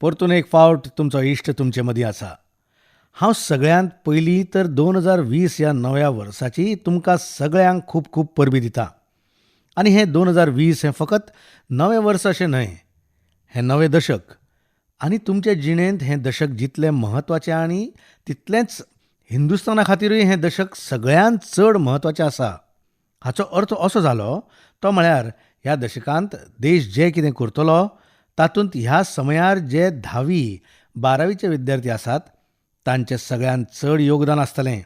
परतून एक फावट तुमचो इश्ट तुमचे मदीं आसा. हांव सगळ्यांत पयलीं तर 2020 ह्या नव्या वर्साची तुमकां सगळ्यांक खूब खूब परबीं दितां. आनी हें 2020 हें फकत नवें वर्स अशें न्हय, हें नवें दशक. आनी तुमचे जिणेंत हें दशक जितलें म्हत्वाचें आनी तितलेंच हिंदुस्ताना खातीरूय हें दशक सगळ्यांत चड म्हत्वाचें आसा. हाचो अर्थ असो जालो तो म्हळ्यार ह्या दशकांत देश जें कितें करतलो तातूंत ह्या समयार जे 10वी-12वीचे विद्यार्थी आसात तांचें सगळ्यांत चड योगदान आसतलें.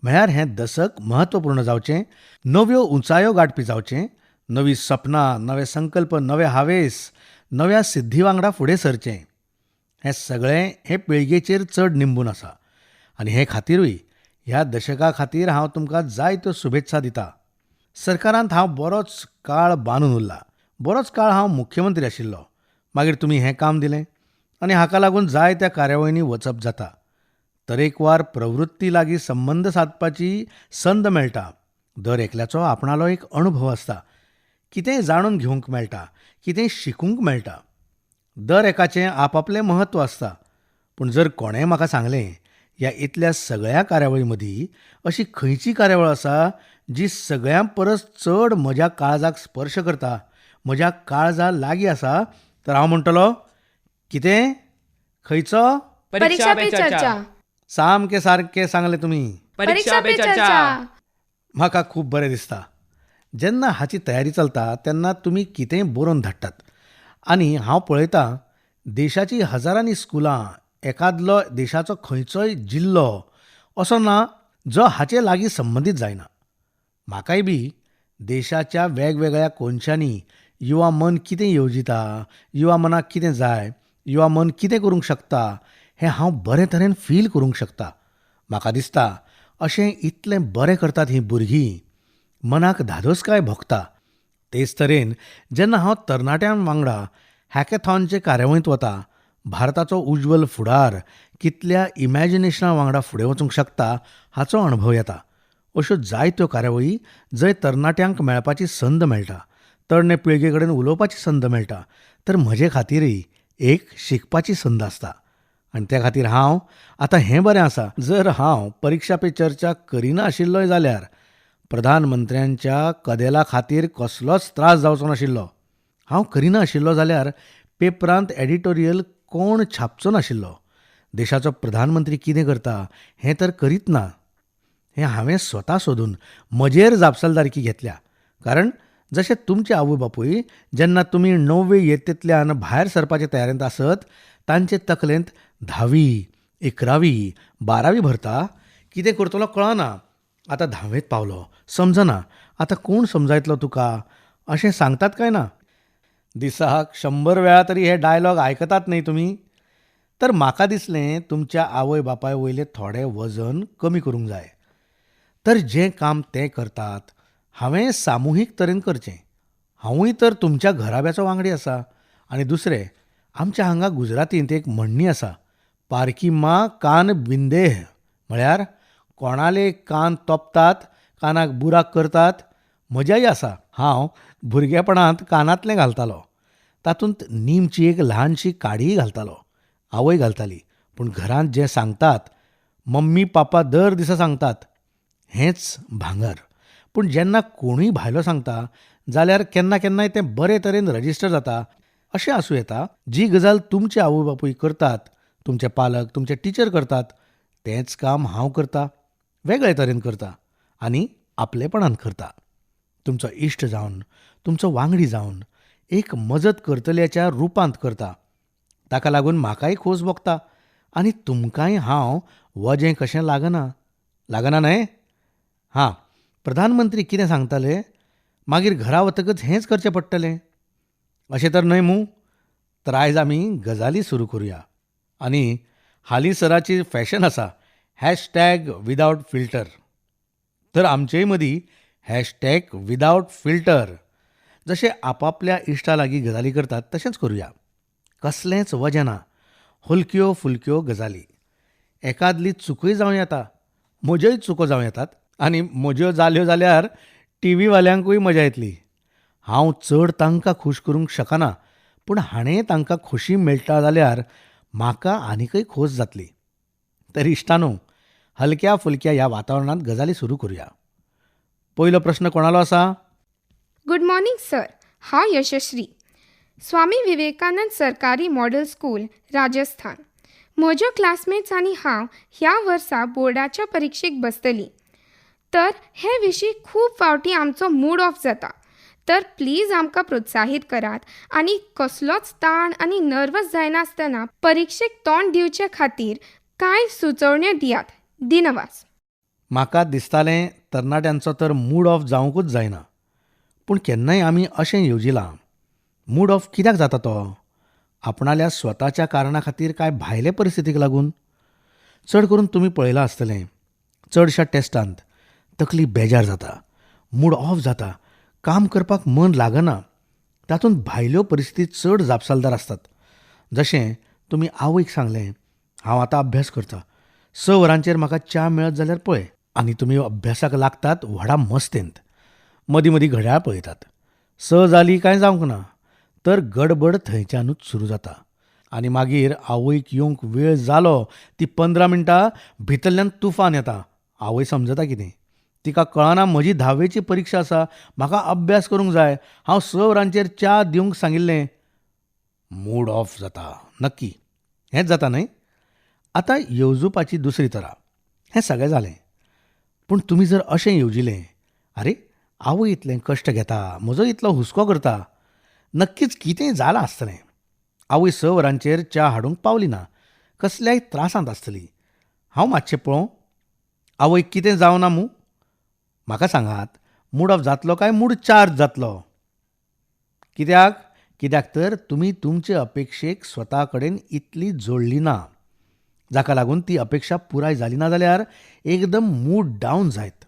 म्हळ्यार हें दशक म्हत्वपूर्ण जावचें, नव्यो उंचायो गाठपी जावचें, नवीं सपनां, नवे संकल्प, नवे हावेस, नव्या सिद्धी वांगडा फुडें सरचें. हें सगळें हे पिळगेचेर चड निंबून आसा. आनी हे खातीरूय ह्या दशका खातीर हांव तुमकां जायत्यो शुभेच्छा दितां. सरकारांत हांव बरोच काळ बांदून उरला. बरोच काळ हांव मुख्यमंत्री आशिल्लो. मागीर तुमी हें काम दिलें आनी हाका लागून जायत्या कार्यावळींनी वचप जाता. तरेकवार प्रवृत्ती लागीं संबंद सादपाची संद मेळटा. दर एकल्याचो आपणालो एक अणभव आसता. कितेंय जाणून घेवंक मेळटा, कितेंय शिकूंक मेळटा. दर एकाचें आपापलें म्हत्व आसता. पूण जर कोणेंय म्हाका सांगलें ह्या इतल्या सगळ्या कार्यावळी मदीं अशी खंयची कार्यावळ आसा जी सगळ्यां परस चड म्हज्या काळजाक स्पर्श करता, म्हज्या काळजा लागीं आसा, तर हांव म्हणटलों कितें, खंयचो? परीक्षा पे चर्चा. सामकें सारकें सांगलें तुमी. परीक्षा पे चर्चा. म्हाका खूब बरें दिसता. जेन्ना हाची तयारी चलता तेन्ना तुमी कितेंय बरोवन धाडटात. आनी हांव पळयतां देशाची हजारांनी स्कुलां, एकादलो देशाचो खंयचोय जिल्लो असो ना जो हाचे लागीं संबंदीत जायना. म्हाकाय बी देशाच्या वेगवेगळ्या कोनशांनी युवा मन कितें येवजिता, युवा मनाक कितें जाय, युवा मन कितें करूंक शकता हें हांव बरे तरेन फील करूंक शकता. म्हाका दिसता अशें इतलें बरें करतात हीं भुरगीं, मनाक धादोसकाय भोगता. तेच तरेन जेन्ना हांव तरणाट्यां वांगडा हॅकॅथॉनचे कार्यावळींत वतां, भारताचो उज्वल फुडार कितल्या इमॅजिनेशना वांगडा फुडें वचूंक शकता हाचो अणभव येता. अश्यो जायत्यो कार्यावळी जंय तरणाट्यांक मेळपाची संद मेळटा, तरणे पिळगे कडेन उलोवपाची संद मेळटा, तर म्हजे खातीरय एक शिकपाची संद आसता. आनी त्या खातीर हांव आतां हें बरें आसा, जर हांव परीक्षा पे चर्चा करिना आशिल्लोय जाल्यार प्रधानमंत्र्यांच्या कदेला खातीर कसलोच त्रास जावचो नाशिल्लो. हांव करिना आशिल्लो जाल्यार पेपरांत एडिटोरियल कोण छापचो नाशिल्लो. देशाचो प्रधानमंत्री कितें करता हें तर करीत ना. हें हांवें स्वता सोदून म्हजेर जापसालदारकी घेतल्या. कारण जशें तुमचे आवय बापूय जेन्ना तुमी 9वे येत्तेंतल्यान भायर सरपाचे तयारेंत आसत, तांचे तकलेंत 10वी, 11वी, 12वी भरता, कितें करतलो कळना, आतां 10वेंत पावलो, समजना, आतां कोण समजायतलो तुका, अशें सांगतात काय ना. दिसाक 100 वेळा तरी हे डायलॉग आयकतात न्ही तुमी. तर म्हाका दिसलें तुमच्या आवय बापाय वयलें थोडें वजन कमी करूंक जाय. तर जें काम ते करतात हांवें सामुहीक तरेन करचें. हांवूय तर तुमच्या घराब्याचो वांगडी आसा. आनी दुसरें, आमच्या हांगा गुजरातींत एक म्हणणी आसा, पारकी मां कान बिंदेह, म्हळ्यार कोणाले कान तोपतात, कानाक बुराक करतात. म्हज्याय आसा. हांव भुरगेपणांत कानांतलें घालतालो. तातूंत नीमची एक ल्हानशी काडीय घालतालो. आवय घालताली. पूण घरांत जें सांगतात, मम्मी पापा दर दिसा सांगतात, हेंच भांगर. पूण जेन्ना कोणूय भायलो सांगता जाल्यार केन्ना केन्नाय तें बरे तरेन रजिस्टर जाता. अशें आसूं येता जी गजाल तुमचे आवय बापूय करतात, तुमचे पालक, तुमचे टिचर करतात, तेंच काम हांव करतां, वेगळे तरेन करतां आनी आपलेपणान करतां. तुमचो इश्ट जावन, तुमचो वांगडी जावन, एक मजत करतल्याच्या रुपांत करतां. ताका लागून म्हाकाय खोस भोगता आनी तुमकांय हांव वजें कशें लागना. लागना न्हय? हां, प्रधानमंत्री कितें सांगताले, मागीर घरा वतकच हेंच करचें पडटलें अशें तर न्हय मूं. तर आयज आमी गजाली सुरू करुया. आनी हालींसराची फॅशन आसा विदावट फिल्टर. तर आमचेय मदीं विदावट फिल्टर. जशें आपापल्या इश्टा लागीं गजाली करतात तशेंच करुया. कसलेंच वजें ना, हलक्यो फुलक्यो गजाली. एकादली चुकूय जावं येता, म्हज्योय चुको जावं येतात आनी म्हज्यो जाल्यो जाल्यार टीव्ही वाल्यांकूय मजा येतली. हांव चड तांकां खूश करूंक शकना, पूण हाणें तांकां खोशी मेळटा जाल्यार म्हाका आनीकय खोस जातली. तर इश्टानो, हलक्या फुलक्या ह्या वातावरणांत गजाली सुरू करुया. पयलो प्रस्न कोणालो आसा? Good morning sir. हांव यशस्वी. स्वामी विवेकानंद सरकारी मॉडेल स्कूल, राजस्थान. म्हज्यो क्लासमेट्स आनी हांव ह्या वर्सा बोर्डाच्या परिक्षेक बसतलीं. तर हे विशीं खूब फावटी आमचो मूड ऑफ जाता. तर प्लीज आमकां प्रोत्साहीत करात आनी कसलोच ताण आनी नर्वस जायनासतना परिक्षेक तोंड दिवचे खातीर कांय सुचोवण्यो दियात. दिनवास. म्हाका दिसतालें तरणाट्यांचो तर मूड ऑफ जावंकूच जायना. पूण केन्नाय आमी अशें येवजिलां, मूड ऑफ कित्याक जाता तो? आपणाल्या स्वताच्या कारणा खातीर काय भायले परिस्थितीक लागून? चड करून तुमी पळयलां आसतलें, चडशा टेस्टांत तकली बेजार जाता, मूड ऑफ जाता, काम करपाक मन लागना. तातूंत भायल्यो परिस्थिती चड जापसालदार आसतात. जशें तुमी आवयक सांगलें, हांव आतां अभ्यास करतां, 6 वरांचेर म्हाका च्या मेळत जाल्यार पळय, आनी तुमी अभ्यासाक लागतात व्हडा मस्तेंत. मदीं मदीं घड्याळ पळयतात. 6 जाली काय जावंक ना, तर गडबड थंयच्यानूच सुरू जाता. आनी मागीर आवयक येवंक वेळ जालो ती 15 मिनटां भितरल्यान तुफान येता. आवय समजता कितें? तिका कळना म्हजी 10वेची परिक्षा आसा, म्हाका अभ्यास करूंक जाय, हांव 6 वरांचेर च्या दिवंक सांगिल्लें. मूड ऑफ जाता नक्की. हेंच जाता न्हय? आतां येवजुपाची दुसरी तरा. हें सगळें जालें. पूण तुमी जर अशें येवजिलें, आरे आवय इतलें कश्ट घेता, म्हजो इतलो हुस्को करता, नक्कीच कितेंय जालां आसतलें. आवय 6 वरांचेर च्या हाडूंक पावली ना, कसल्याय त्रासांत आसतली. हांव मातशें पळोवं, आवयक कितें जावं ना मूं? म्हाका सांगात, मूड ऑफ जातलो काय मूड चार्ज जातलो? कित्याक? कित्याक तर तुमी तुमचे अपेक्षेक स्वता कडेन इतली जोडली ना, जाका लागून ती अपेक्षा पुराय जाली ना जाल्यार एकदम मूड डावन जायत.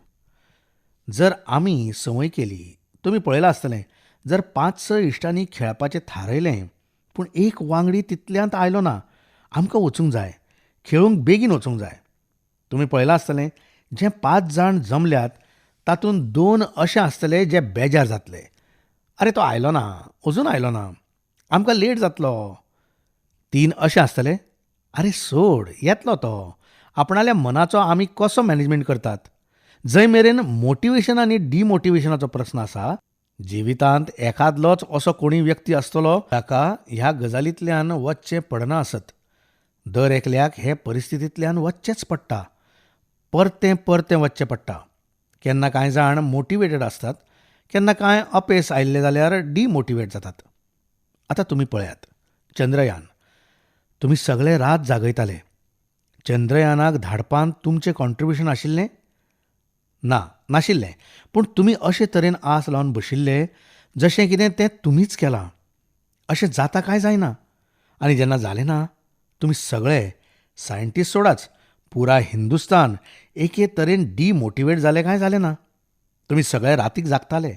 जर आमी संवय केली, तुमी पळयलां आसतलें, जर 5-6 इश्टांनी खेळपाचें थारयलें, पूण एक वांगडी तितल्यांत आयलो ना, आमकां वचूंक जाय, खेळूंक बेगीन वचूंक जाय. तुमी पळयलां आसतलें, जे 5 जाण जमल्यात तातूंत 2 अशे आसतले जे बेजार जातले. आरे तो आयलो ना, अजून आयलो ना, आमकां लेट जातलो. 3 अशे आसतले, आरे सोड, येतलो तो. आपणाल्या मनाचो आमी कसो मॅनेजमेंट करतात? जंय मेरेन मोटिवेशन आनी डिमोटिवेशनाचो प्रस्न आसा, जिवितांत एखादलोच असो कोणी व्यक्ती आसतलो ताका ह्या गजालींतल्यान वचचें पडना आसत. दर एकल्याक हे परिस्थितींतल्यान वचचेंच पडटा, परतें परतें वचचें पडटा. केन्ना कांय जाण मोटिवेटेड आसतात, केन्ना कांय अपेस आयिल्ले जाल्यार डिमोटिवेट जातात. आतां तुमी पळयात, चंद्रयान. तुमी सगळे रात जागयताले. चंद्रयानाक धाडपांत तुमचें कॉन्ट्रिब्युशन आशिल्लें? ना, नाशिल्लें. पूण तुमी अशे तरेन आस लावन बशिल्ले जशें कितें तें तुमीच केलां. अशें जाता काय जायना? आनी जेन्ना जालें ना, तुमी सगळे, सायंटिस्ट सोडाच, पुराय हिंदुस्तान एके तरेन डिमोटिवेट जाले काय जालें ना? तुमी सगळे रातीक जागताले.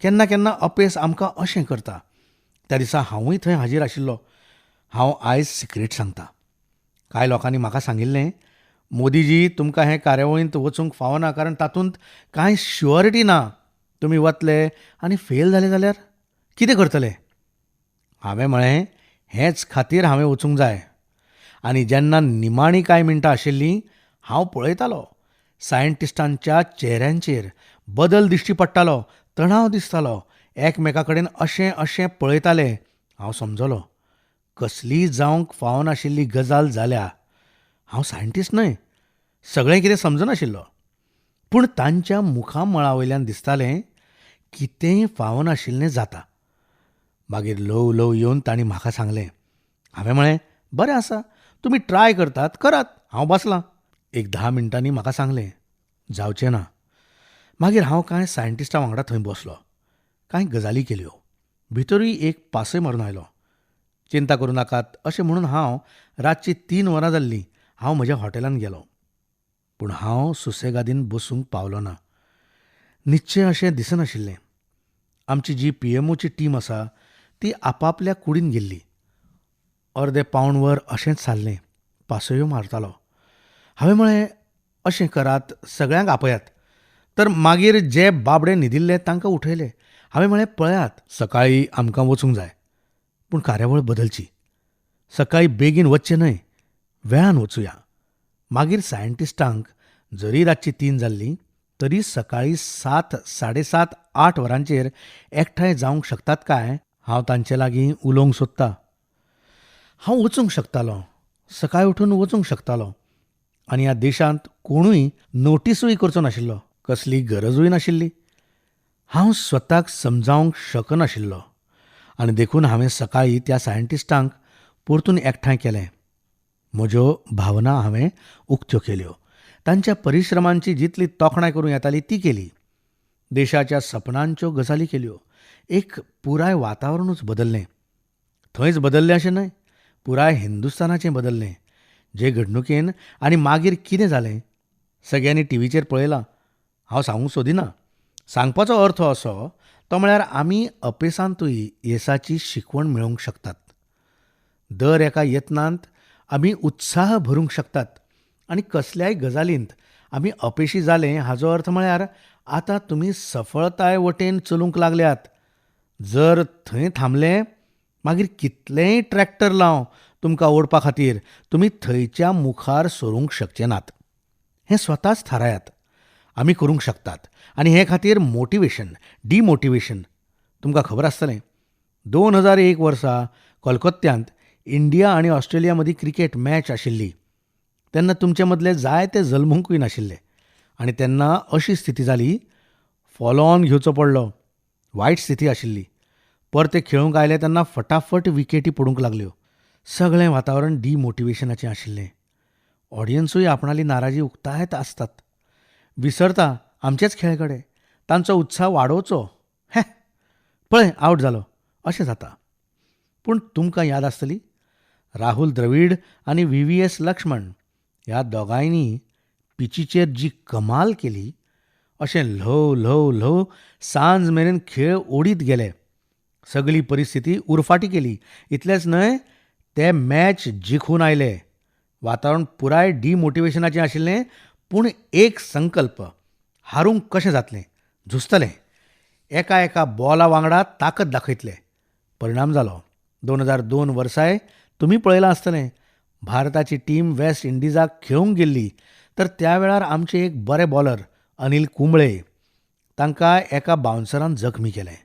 केन्ना केन्ना अपेस आमकां अशें करता. त्या दिसा हांवूय थंय हाजीर आशिल्लो. हांव आयज सिक्रेट सांगतां. कांय लोकांनी म्हाका सांगिल्लें, मोदीजी, तुमकां हे कार्यावळींत वचूंक फावना कारण तातूंत कांय शुअरिटी ना. तुमी वतले आनी फेल जाले जाल्यार कितें करतले? हांवें म्हळें, हेच खातीर हांवें वचूंक जाय. आनी जेन्ना निमाणी कांय मिनटां आशिल्लीं, हांव पळयतालो, सायंटिस्टांच्या चेहऱ्यांचेर बदल दिश्टी पडटालो, तणाव दिसतालो, एकमेका कडेन अशें अशें पळयताले. हांव समजलो, कसलीय जावंक फावनाशिल्ली गजाल जाल्या. हांव सायंटिस्ट न्हय, सगळें कितें समजनाशिल्लो. पूण तांच्या मुखामळावयल्यान दिसतालें कितेंय फावनाशिल्लें जाता. मागीर ल्हव ल्हव येवन तांणी म्हाका सांगलें. हांवें म्हळें, बरें आसा, तुमी ट्राय करतात, करात, हांव बसलां. एक 10 मिनटांनी म्हाका सांगलें, जावचें ना. मागीर हांव कांय सायंटिस्टां वांगडा थंय बसलो. कांय गजाली केल्यो. भितरूय एक पासय मारून आयलो. चिंता करूं नाकात अशें म्हणून हांव रातची 3 वरां जाल्लीं हांव म्हज्या हॉटेलांत गेलों. पूण हांव सुसेगादीन बसूंक पावलो ना. निश्चय अशें दिसनाशिल्लें. आमची जी PMOची टीम आसा ती आपापल्या कुडीन गेल्ली. अर्दे पावण वर अशेंच जाल्लें, पासयो मारतालो. हांवें म्हळें, अशें करात, सगळ्यांक आपयात. तर मागीर जे बाबडे न्हिदिल्ले तांकां उठयले. हांवें म्हळें, पळयात, सकाळीं आमकां वचूंक जाय. पूण कार्यावळ बदलची. सकाळी बेगीन वचचें न्हय, वेळान वचुया. मागीर सायंटिस्टांक जरी रातची 3 जाल्ली तरी सकाळी 7, 7:30, 8 वरांचेर एकठांय जावंक शकतात काय हांव तांचे लागीं उलोवंक सोदतां. हांव वचूंक शकतालों, सकाळीं उठून वचूंक शकतालों, आनी ह्या देशांत कोणूय नोटीसूय करचो नाशिल्लो, कसली गरजूय नाशिल्ली. हांव स्वताक समजावंक शकनाशिल्लो आनी देखून हांवें सकाळीं त्या सायंटिस्टांक परतून एकठांय केलें. म्हज्यो भावना हांवें उक्त्यो केल्यो. तांच्या परिश्रमांची जितली तोखणाय करूं येताली ती केली. देशाच्या सपनांच्यो गजाली केल्यो. एक पुराय वातावरणूच बदल्लें. थंयच बदल्लें अशें न्हय, पुराय हिंदुस्तानाचें बदल्लें. जे घडणुकेन आनी मागीर कितें जालें सगळ्यांनी टीव्हीचेर पळयलां. हांव सांगूंक सोदिना. सांगपाचो अर्थ असो तो म्हळ्यार आमी अपेसांतूय येसाची शिकवण मेळोवंक शकतात. दर एका यत्नांत आमी उत्साह भरूंक शकतात आनी कसल्याय गजालींत आमी अपेशी जाले हाचो अर्थ म्हळ्यार आतां तुमी सफळताय वटेन चलूंक लागल्यात. जर थंय थांबले मागीर कितलेय ट्रॅक्टर लाव तुमकां ओडपा खातीर तुमी थंयच्या मुखार सरूंक शकचे नात. हें स्वताच थारायात. आमी करूंक शकतात. आनी हे खातीर मोटिवेशन, डिमोटिवेशन तुमकां खबर आसतलें. 2001 वर्सा कोलकात्यांत इंडिया आनी ऑस्ट्रेलिया मदीं क्रिकेट मॅच आशिल्ली. तेन्ना तुमचे मदले जायते जल्मूंकूय नाशिल्ले आनी तेन्ना अशी स्थिती जाली, फॉलो ऑन घेवचो पडलो. वायट स्थिती आशिल्ली. परते खेळूंक आयले तेन्ना फटाफट विकेटी पडूंक लागल्यो. सगळें वातावरण डिमोटिवेशनाचें आशिल्लें. ऑडियन्सूय आपणाली नाराजी उक्तायत आसतात. विसरता आमचेच खेळगडे, तांचो उत्साह वाडोवचो. हे पळय आवट जालो अशें जाता. पूण तुमकां याद आसतली राहुल द्रविड आनी VVS लक्ष्मण ह्या दोगांयनी पिचीचेर जी कमाल केली, अशें ल्हव ल्हव ल्हव सांज मेरेन खेळ ओडीत गेले. सगळी परिस्थिती उरफाटी केली. इतलेंच न्हय, ते मॅच जिखून आयले. वातावरण पुराय डिमोटिवेशनाचें आशिल्लें, पूण एक संकल्प, हारूंक कशें जातलें, झुजतलें. एका एका बॉला वांगडा ताकद दाखयतले. परिणाम जालो. 2002 वर्साय तुमी पळयलां आसतलें, भारताची टीम वेस्ट इंडिजाक खेळूंक गेल्ली तर त्या वेळार आमचे एक बरे बॉलर अनिल कुंबळे, तांकां एका बाउन्सरान जखमी केलें.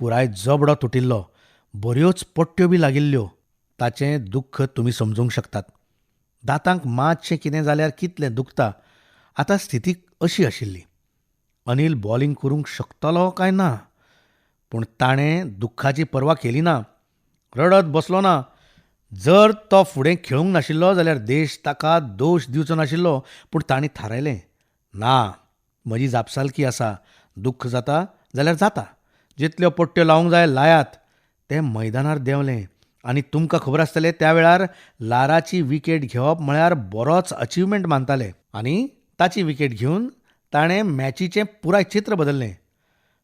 पुराय जबडो तुटिल्लो, बऱ्योच पट्ट्यो बी लागिल्ल्यो. ताचें दुख्ख तुमी समजूंक शकतात. दातांक मातशें कितें जाल्यार कितलें दुखता. आतां स्थिती अशी आशिल्ली. अनिल बॉलिंग करूंक शकतलो काय ना, पूण ताणें दुख्खाची पर्वा केली ना. रडत बसलो ना. जर तो फुडें खेळूंक नाशिल्लो जाल्यार देश ताका दोश दिवचो नाशिल्लो. पूण तांणी थारायलें, ना, म्हजी जापसालकी आसा. दुख्ख जाता जाल्यार जाता. जितल्यो पट्ट्यो लावंक जाय लायात. तें मैदानार देंवलें. आनी तुमकां खबर आसतलें त्या वेळार लाराची विकेट घेवप म्हळ्यार बरोच अचिवमेंट मानताले. आनी ताची विकेट घेवन ताणें मॅचीचें पुराय चित्र बदल्लें.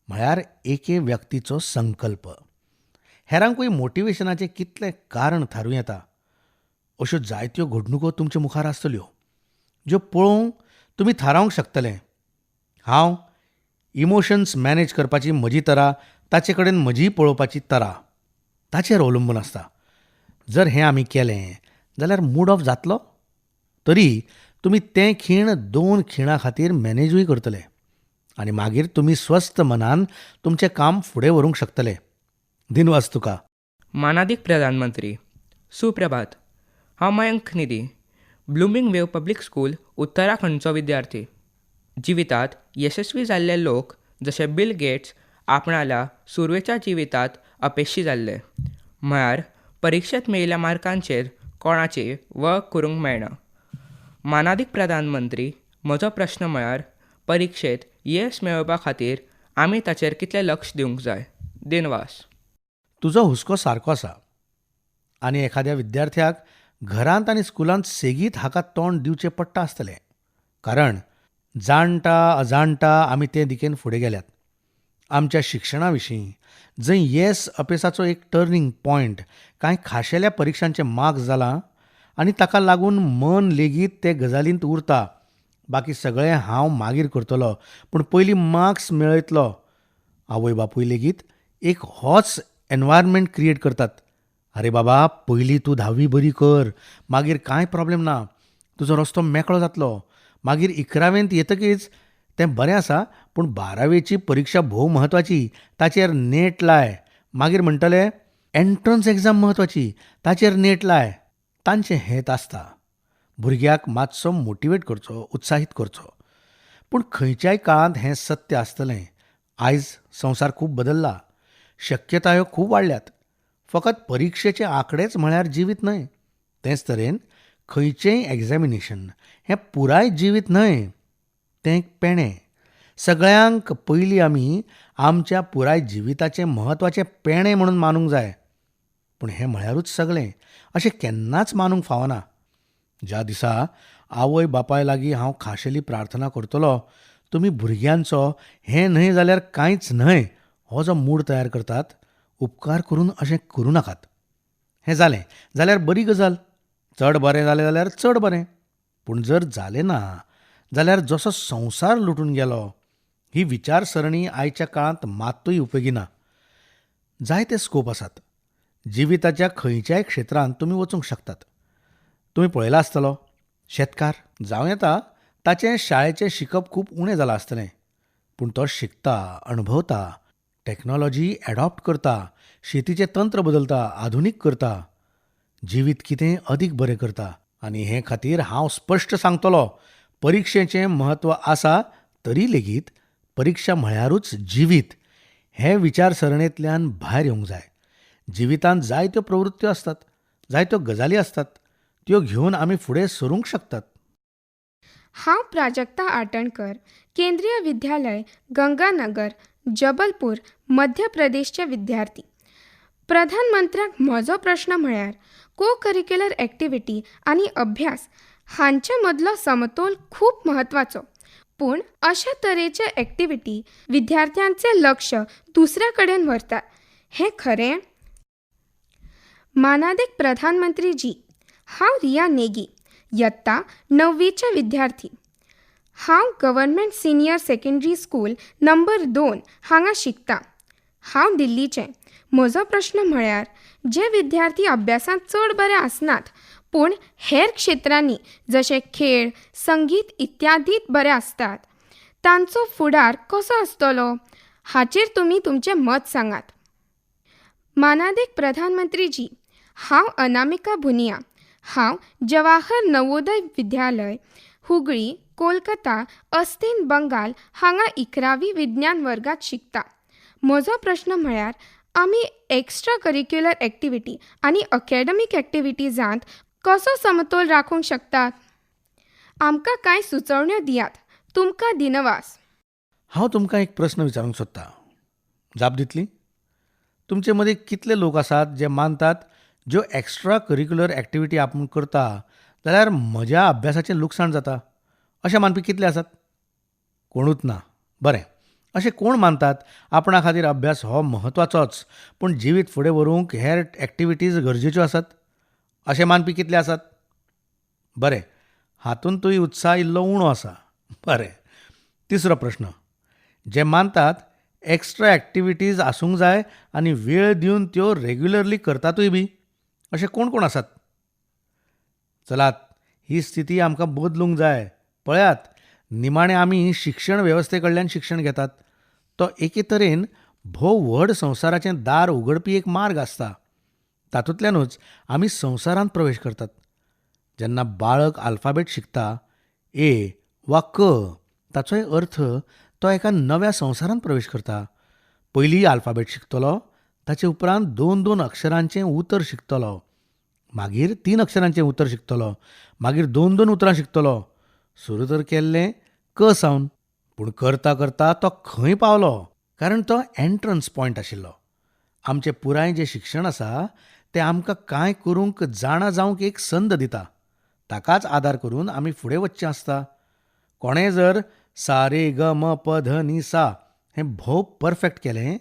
म्हळ्यार एके व्यक्तीचो संकल्प. हेरांकूय मोटिवेशनाचें कितलें कारण थारूं येता. अश्यो जायत्यो घडणुको तुमचे मुखार आसतल्यो, ज्यो पळोवन तुमी थारावंक शकतले. हांव इमोशन्स मॅनेज करपाची म्हजी तरा, ताचे कडेन म्हजी पळोवपाची तरा, ताचेर अवलंबून आसता. जर हें आमी केलें जाल्यार मूड ऑफ जातलो. तरी तुमी तें खीण 2 खिणां खातीर मॅनेजूय करतले आनी मागीर तुमी स्वस्थ मनान तुमचें काम फुडें व्हरूंक शकतले. दिनवास तुका. मानादीक प्रधानमंत्री, सुप्रभात. हांव मयंक निधी, ब्लुमिंग वेव पब्लीक स्कूल, उत्तराखंडचो विद्यार्थी. जिवितांत यशस्वी जाल्ले लोक जशे बिल गेट्स आपणाल्या सुरवेच्या जिवितांत अपेशी जाल्ले. म्हळ्यार परिक्षेंत मेळिल्ल्या मार्कांचेर कोणाची वळख करूंक मेळना. मानादीक प्रधानमंत्री, म्हजो प्रश्न म्हळ्यार परिक्षेंत येस मेळोवपा खातीर आमी ताचेर कितलें लक्ष दिवंक जाय. दिनवास. तुजो हुस्को सारको आसा. आनी एखाद्या विद्यार्थ्याक घरांत आनी स्कुलांत सेगीत हाका तोंड दिवचें पडटा आसतलें. कारण जाणटा अजाणटा आमी ते दिकेन फुडें गेल्यात. आमच्या शिक्षणा विशीं जंय येस अपेसाचो एक टर्निंग पॉयंट कांय खाशेल्या परिक्षांचें मार्क्स जालां आनी ताका लागून मन लेगीत ते गजालींत उरता. बाकी सगळें हांव मागीर करतलो, पूण पयलीं मार्क्स मेळयतलो. आवय बापूय लेगीत एक होच एनवायरमेंट क्रिएट करतात अरे बाबा, पयलीं तूं 10वी बरी कर, मागीर कांय प्रॉब्लेम ना, तुजो रस्तो मेकळो जातलो. मागीर 11वेंत येतकीच तें बरें आसा, पूण 12वेची परीक्षा भोव म्हत्वाची, ताचेर नेट लाय. मागीर म्हणटले एंट्रन्स एग्जाम म्हत्वाची, ताचेर नेट लाय. तांचें हेत आसता. भुरग्याक मातसो मोटिवेट करचो, उत्साहीत करचो. पूण खंयच्याय काळांत हें सत्य आसतलें. आयज संवसार खूब बदल्ला, शक्यतायो खूब वाडल्यात. फकत परीक्षेचे आंकडेच म्हळ्यार जिवीत न्हय. तेच तरेन खंयचेंय एग्जामिनेशन हें पुराय जिवीत न्हय, तें एक पेणे. सगळ्यांक पयलीं आमी आमच्या पुराय जिविताचें म्हत्वाचें पेणे म्हणून मानूंक जाय. पूण हें म्हळ्यारूच सगळें अशें केन्नाच मानूंक फावना. ज्या दिसा आवय बापाय लागीं हांव खाशेली प्रार्थना करतलों, तुमी भुरग्यांचो हें न्हय जाल्यार कांयच न्हय हो जो मूड तयार करतात, उपकार करून अशें करूं नाकात. हें जालें जाल्यार बरी गजाल, चड बरें जालें जाल्यार चड बरें. पूण जर जालें ना जाल्यार जसो संवसार लुटून गेलो, ही विचारसरणी आयच्या काळांत मात्तूय उपेगी ना. जायते स्कोप आसात. जिविताच्या खंयच्याय क्षेत्रांत तुमी वचूंक शकतात. तुमी पळयला आसतलो, शेतकार जावं येता ताचें शाळेचें शिकप खूब उणें जालां आसतलें. पूण तो शिकता, अणभवता, टॅक्नॉलॉजी एडॉप्ट करता, शेतीचें तंत्र बदलता, आधुनीक करता, जिवीत कितें अदीक बरें करता. आनी हे खातीर हांव स्पश्ट सांगतलों, परीक्षेचें म्हत्व आसा, तरी लेगीत परीक्षा म्हळ्यारूच जिवीत हे विचारसरणेंतल्यान भायर येवंक जाय. जिवितांत जायत्यो प्रवृत्त्यो आसतात, जायत्यो गजाली आसतात, त्यो घेवन आमी फुडें सरूंक शकतात. हांव प्राजक्ता आटणकर, केंद्रीय विद्यालय गंगानगर, जबलपूर, मध्य प्रदेशचे विद्यार्थी. प्रधानमंत्र्याक म्हजो प्रश्न म्हळ्यार को करिक्युलर एक्टिविटी आनी अभ्यास हांचे मदलो समतोल खूब म्हत्वाचो. पूण अशा तरेचे एक्टिविटी विद्यार्थ्यांचे लक्ष दुसऱ्या कडेन व्हरतात. हें खरें? मानादेक प्रधानमंत्री जी, हांव रिया नेगी, इयत्ता 9वीचे विद्यार्थी. हांव government senior secondary school number 2 हांगा शिकतां. हांव दिल्लीचें. म्हजो प्रश्न म्हळ्यार जे विद्यार्थी अभ्यासांत चड बरे आसनात, पूण हेर क्षेत्रांनी जशे खेळ, संगीत इत्यादींत बरे आसतात, तांचो फुडार कसो आसतलो हाचेर तुमी तुमचें मत सांगात. मानादेक प्रधानमंत्री जी, हांव अनामिका भुनिया. हांव जवाहर नवोदय विद्यालय, हुगळी, कोलकाता, अस्थीन, बंगाल हांगा 11वी विज्ञान वर्गात शिकता. म्हजो प्रश्न म्हळ्यार आमी एक्स्ट्रा करिक्युलर एक्टिविटी आनी अकॅडमीक एक्टिविटीजांत कसो समतोल राखूंक शकतात? आमकां कांय सुचोवण्यो दियात. तुमकां दिनवास. हांव तुमकां एक प्रस्न विचारूंक सोदतां. जाप दितली? तुमचे मदीं कितले लोक आसात जे मानतात ज्यो एक्स्ट्रा करिक्युलर एक्टिविटी आपूण करता जाल्यार म्हज्या अभ्यासाचें लुकसाण जाता, अशें मानपी कितले आसात? कोणूच ना. बरें. अशें कोण मानतात आपणा खातीर अभ्यास हो म्हत्वाचोच, पूण जिवीत फुडें व्हरूंक हेर एक्टिविटीज गरजेच्यो आसात, अशें मानपी कितले आसात? बरें. हातूंतूय उत्साह इल्लो उणो आसा. बरें. तिसरो प्रश्न. जे मानतात एक्स्ट्रा एक्टिविटीज आसूंक जाय आनी वेळ दिवन त्यो रेग्युलरली करतातूय बी, अशे कोण कोण आसात? चलात, ही स्थिती आमकां बदलूंक जाय. पळयात, निमाणें आमी शिक्षण वेवस्थे कडल्यान शिक्षण घेतात. तो एके तरेन भोव व्हड संवसाराचें दार उगडपी एक मार्ग आसता. तातूंतल्यानूच आमी संवसारांत प्रवेश करतात. जेन्ना बाळक आल्फाबेट शिकता, ए वा क, ताचोय अर्थ तो एका नव्या संवसारांत प्रवेश करता. पयलीं आल्फाबेट शिकतलो, ताचे उपरांत 2-2 अक्षरांचें उतर शिकतलो, मागीर 3 अक्षरांचें उतर शिकतलो, मागीर 2-2 उतरां शिकतलो. सुरू तर केल्लें क सावन, पूण करता करता तो खंय पावलो, कारण तो एंट्रन्स पॉयंट आशिल्लो. आमचें पुराय जें शिक्षण आसा तें आमकां कांय करूंक जाणा जावंक एक संद दिता. ताकाच आदार करून आमी फुडें वचचें आसता. कोणें जर सा रे ग म प ध नि सा हें भोव परफेक्ट केलें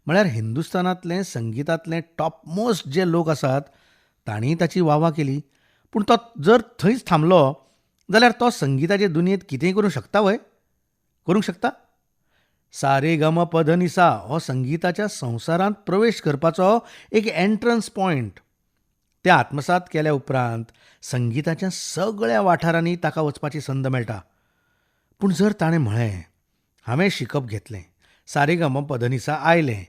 म्हळ्यार हिंदुस्तानांतले संगितांतले टॉप मोस्ट जे लोक आसात तांणीय ताची वाह केली. पूण तो जर थंयच थांबलो जाल्यार तो संगिताचे दुनियेंत कितेंय करूंक शकता वय? करूंक शकता? सा रे ग म प ध नि सा हो संगिताच्या संवसारांत प्रवेश करपाचो एक एंट्रन्स पॉयंट. ते आत्मसात केल्या उपरांत संगीताच्या सगळ्या वाठारांनी ताका वचपाची संद मेळटा. पूण जर ताणें म्हळें हांवें शिकप घेतलें, सारेगम पदनिसा आयलें,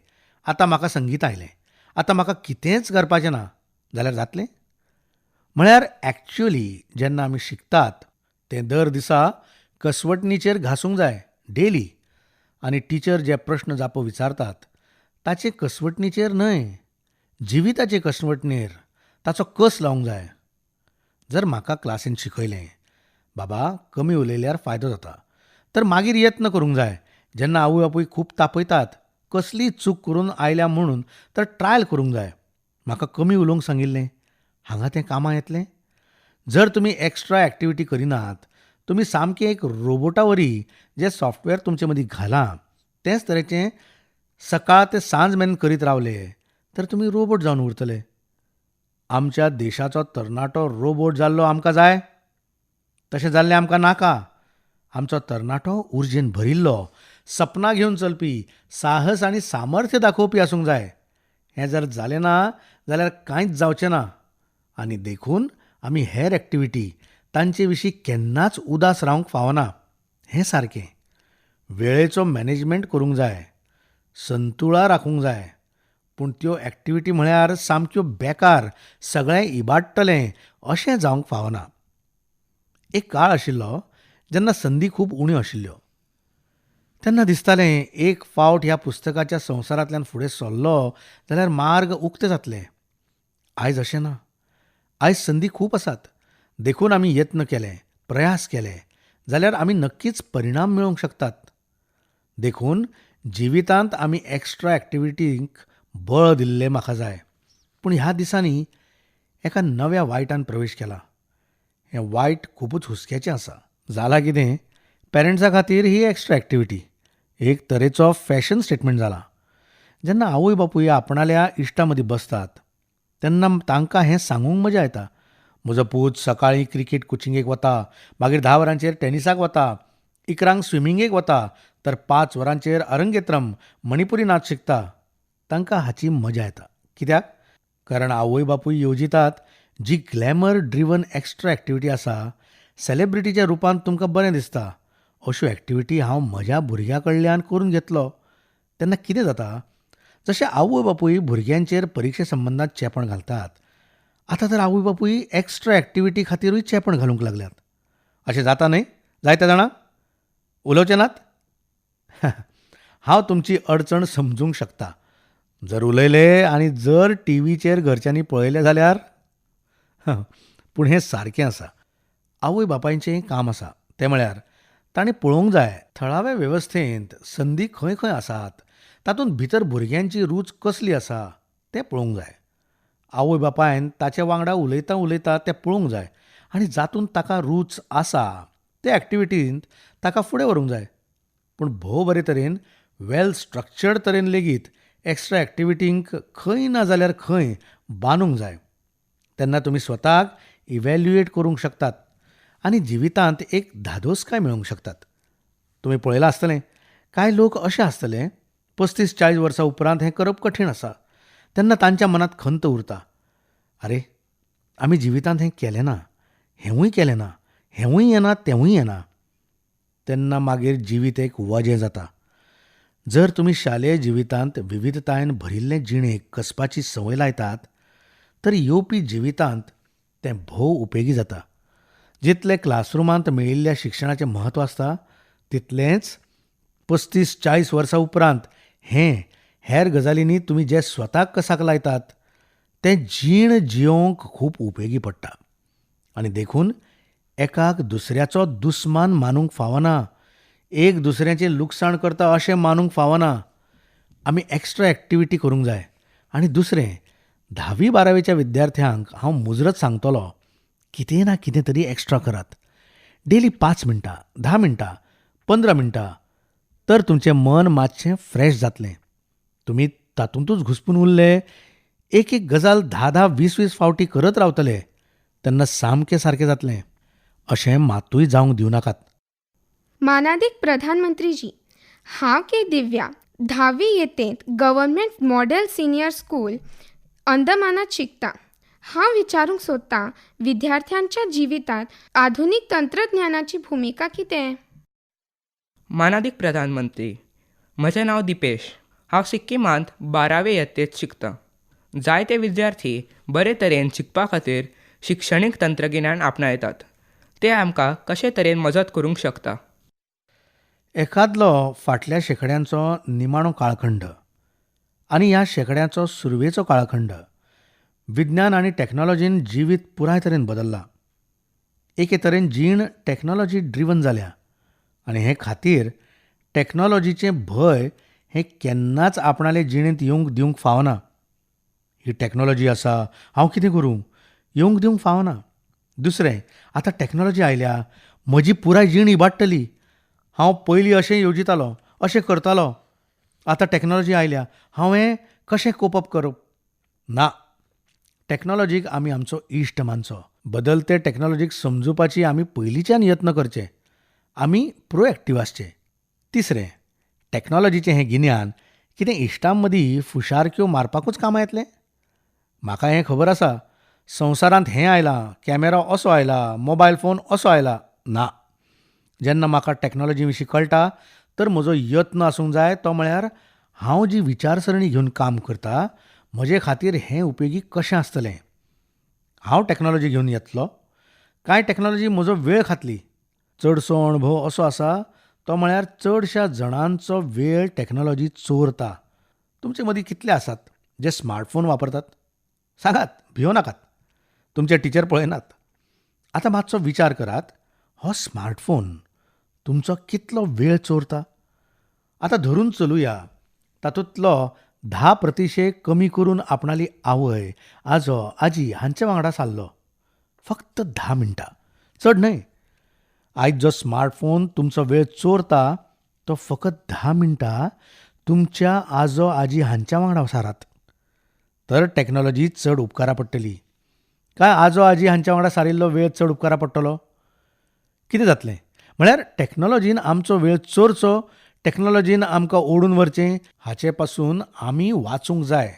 आतां म्हाका संगीत आयलें, आतां म्हाका कितेंच करपाचें ना, जाल्यार जातलें? म्हळ्यार एक्चुअली जेन्ना आमी शिकतात तें दर दिसा कसवटणीचेर घासूंक जाय, डेली. आनी टिचर जे प्रश्न जापो विचारतात ताचे कसवटणीचेर न्हय, जिविताचे कसवटणेर ताचो कस लावंक जाय. जर म्हाका क्लासीन शिकयलें बाबा कमी उलयल्यार फायदो जाता, तर मागीर यत्न करूंक जाय. जेन्ना आवय बापूय खूब तापयतात, कसलीय चूक करून आयल्या म्हणून तर ट्रायल करूंक जाय. म्हाका कमी उलोवंक सांगिल्लें, हांगा तें कामां येतलें? जर तुमी एक्स्ट्रा एक्टिविटी करिनात, तुमी सामकें एक रोबोटा वरी जें सॉफ्टवेअर तुमचे मदीं घाला, तेच तरेचें सकाळ ते सांज मेरेन करीत रावले तर तुमी रोबोट जावन उरतले. आमच्या देशाचो तरणाटो रोबोट जाल्लो आमकां जाय? तशें जाल्लें आमकां नाका. आमचो तरणाटो उर्जेन भरिल्लो, सपनां घेवन चलपी, साहस आनी सामर्थ्य दाखोवपी आसूंक जाय. हें जर जालें ना जाल्यार कांयच जावचें ना. आनी देखून आमी हेर एक्टिविटी तांचे विशीं केन्नाच उदास रावंक फावना. हें सारकें. वेळेचो मॅनेजमेंट करूंक जाय, संतुळा राखूंक जाय. पूण त्यो एक्टिविटी म्हळ्यार सामक्यो बेकार, सगळें इबाडटलें अशें जावंक फावना. एक काळ आशिल्लो जेन्ना संदी खूब उण्यो आशिल्ल्यो. तेन्ना दिसतालें एक फावट ह्या पुस्तकाच्या संवसारांतल्यान फुडें सरलो जाल्यार मार्ग उक्ते जातले. आयज अशें ना. आयज संदी खूब आसात. देखून आमी यत्न केले, प्रयास केले जाल्यार आमी नक्कीच परिणाम मेळोवंक शकतात. देखून जिवितांत आमी एक्स्ट्रा एक्टिविटींक बळ दिल्लें म्हाका जाय. पूण ह्या दिसांनी एका नव्या वायटान प्रवेश केला. हें वायट खूबच हुस्क्याचें आसा. जालां कितें? पेरंट्सां खातीर ही एक्स्ट्रा एक्टिविटी एक तरेचो फॅशन स्टेटमेंट जाला. जेन्ना आवय बापूय आपणाल्या इश्टां मदीं बसतात तेन्ना तांकां हें सांगूंक मजा येता. म्हजो पूत सकाळीं क्रिकेट कोचिंगेक वता, मागीर 10 वरांचेर टॅनिसाक वता, 11 स्विमिंगेक वता, तर 5 वरांचेर अरंगेत्रम मणिपुरी नाच शिकता. तांकां हाची मजा येता. कित्याक? कारण आवय बापूय येवजितात जी ग्लॅमर ड्रिवन एक्स्ट्रा एक्टिविटी आसा, सेलेब्रिटीच्या रुपांत तुमकां बरें दिसता, अश्यो एक्टिविटी हांव म्हज्या भुरग्या कडल्यान करून घेतलो तेन्ना कितें जाता? जशें आवय बापूय भुरग्यांचेर परिक्षे संबंदांत चेपण घालतात, आतां तर आवय बापूय एक्स्ट्रा एक्टिविटी खातीरूय चेपण घालूंक लागल्यात. अशें जाता न्हय जायत्या जाणांक? उलोवचें नात? हांव तुमची अडचण समजूंक शकता. जर उलयले आनी जर टीव्हीचेर घरच्यांनी पळयलें जाल्यार पूण हें सारकें आसा. आवय बापायचें काम आसा तें म्हळ्यार ताणें पळोवंक जाय थळाव्या वेवस्थेंत संदी खंय खंय आसात, तातूंत भितर भुरग्यांची रूच कसली आसा तें पळोवंक जाय. आवय बापायन ताचे वांगडा उलयतां उलयतां तें पळोवंक जाय आनी जातूंत ताका रूच आसा ते एक्टिविटींत ताका फुडें व्हरूंक जाय. पूण भोव बरे तरेन वेल स्ट्रक्चर्ड तरेन लेगीत एक्स्ट्रा एक्टिविटींक खंय ना जाल्यार खंय बांदूंक जाय. तेन्ना तुमी स्वताक इव्हॅल्युएट करूंक शकतात आनी जिवितांत एक धादोसकाय मेळोवंक शकतात. तुमी पळयलां आसतलें कांय लोक अशे आसतले 35-40 वर्सां उपरांत हें करप कठीण आसा. तेन्ना तांच्या मनांत खंत उरता, आरे आमी जिवितांत हें केलें ना, हेंवूय केलें ना, हेंवूय येना तेंवूय येना. तेन्ना मागीर जिवीत एक वजें जाता. जर तुमी शालेय जिवितांत विविधतायेन भरिल्ले जिणेक कसपाची संवय लायतात तर येवपी जिवितांत तें भोव उपेगी जाता. जितलें क्लासरुमांत मेळिल्ल्या शिक्षणाचें म्हत्व आसता तितलेंच 35-40 वर्सां उपरांत हेर गजालींनी तुमी जें स्वताक कसाक लायतात तें जीण जियोवंक खूब उपेगी पडटा. आनी देखून एकाक दुसऱ्याचो दुस्मान मानूंक फावना, एक दुसऱ्याचें लुकसाण करता अशें मानूंक फावना. आमी एक्स्ट्रा एक्टिविटी करूंक जाय. आनी दुसरें 10वी-12वीच्या विद्यार्थ्यांक हांव मुजरत सांगतलों, कितें ना कितें तरी एक्स्ट्रा करात. डेली 5 मिनटां, 10 मिनटां, 15 मिनटां, तर तुमचें मन मातशें फ्रेश जातलें. तुमी तातूंतूच घुस्पून उरले, एक गजाल 10-10, 20-20 फावटी करत रावतले तेन्ना सामकें सारकें जातलें. अशें मातूय जावंक दिवनाकात. मानादीक प्रधानमंत्रीजी, हांव के दिव्या 10वी येतेंत गव्हर्मेंट मॉडेल सिनियर स्कूल अंदमानात शिकता. हांव विचारूंक सोदतां विद्यार्थ्यांच्या जिवितात आधुनीक तंत्रज्ञानाची भुमिका कितें? मानादीक प्रधानमंत्री, म्हजें नांव दिपेश. हांव सिक्किमांत 12वे यत्तेंत शिकतां. जायते विद्यार्थी बरे तरेन शिकपा खातीर शिक्षणीक तंत्रगिन्यान आपणायतात. ते आमकां कशे तरेन मजत करूंक शकता? एखादलो फाटल्या शेंकड्यांचो निमाणो काळखंड आनी ह्या शेंकड्याचो सुरवेचो काळखंड विज्ञान आनी टॅक्नॉलॉजीन जिवीत पुराय तरेन बदल्लां. एके तरेन जीण टॅक्नॉलॉजी ड्रिवन जाल्या आनी हे खातीर टॅक्नॉलॉजीचें भंय हें केन्नाच आपणाले जिणेंत येवंक दिवंक फावना. ही टॅक्नॉलॉजी आसा, हांव कितें करूं, येवंक दिवंक फावना. दुसरें, आतां टॅक्नॉलॉजी आयल्या, म्हजी पुराय जीण इबाडटली. हांव पयलीं अशें येवजितालो, अशें करतालो. आतां टॅक्नॉलॉजी आयल्या, हांवें कशें कोप करप? ना, टॅक्नॉलॉजीक आमी आमचो इश्ट मानचो. बदलते टॅक्नॉलॉजीक समजुपाची आमी पयलींच्यान यत्न करचे. आमी प्रोएक्टीव आसचे. तिसरें, टॅक्नॉलॉजीचें हें गिन्यान कितें इश्टां मदीं फुशारक्यो मारपाकूच कामां येतलें? म्हाका हें खबर आसा, संवसारांत हें आयलां, कॅमेरा असो आयला, मोबायल फोन असो आयला. ना, जेन्ना म्हाका टॅक्नॉलॉजी विशीं कळटा तर म्हजो यत्न आसूंक जाय तो म्हळ्यार हांव जी विचारसरणी घेवन काम करतां म्हजे खातीर हें उपेगी कशें आसतलें. हांव टॅक्नॉलॉजी घेवन येतलों काय टॅक्नॉलॉजी म्हजो वेळ खातली? चडसो अणभव असो आसा तो म्हळ्यार चडशा जाणांचो वेळ टॅक्नॉलॉजी चोरता. तुमचे मदीं कितले आसात जे स्मार्टफोन वापरतात? सांगात, भियो नाकात. तुमचे टिचर पळयनात. आतां मातसो विचार करात, हो स्मार्टफोन तुमचो कितलो वेळ चोरता? आतां धरून चलुया, तातूंतलो 10% कमी करून आपणाली आवय, आजो, आजी हांचे वांगडा सारलो. फक्त 10 मिनटां, चड न्हय. आयज जो स्मार्टफोन तुमचो वेळ चोरता तो फकत 10 मिनटां तुमच्या आजो आजी हांच्या वांगडा सारात. तर टॅक्नॉलॉजी चड उपकारा पडटली काय आजो आजी हांच्या वांगडा सारिल्लो वेळ चड उपकारा पडटलो? कितें जातलें? म्हळ्यार टॅक्नॉलॉजीन आमचो वेळ चोरचो, टॅक्नॉलॉजीन आमकां ओडून व्हरचें, हाचे पासून आमी वाचूंक जाय.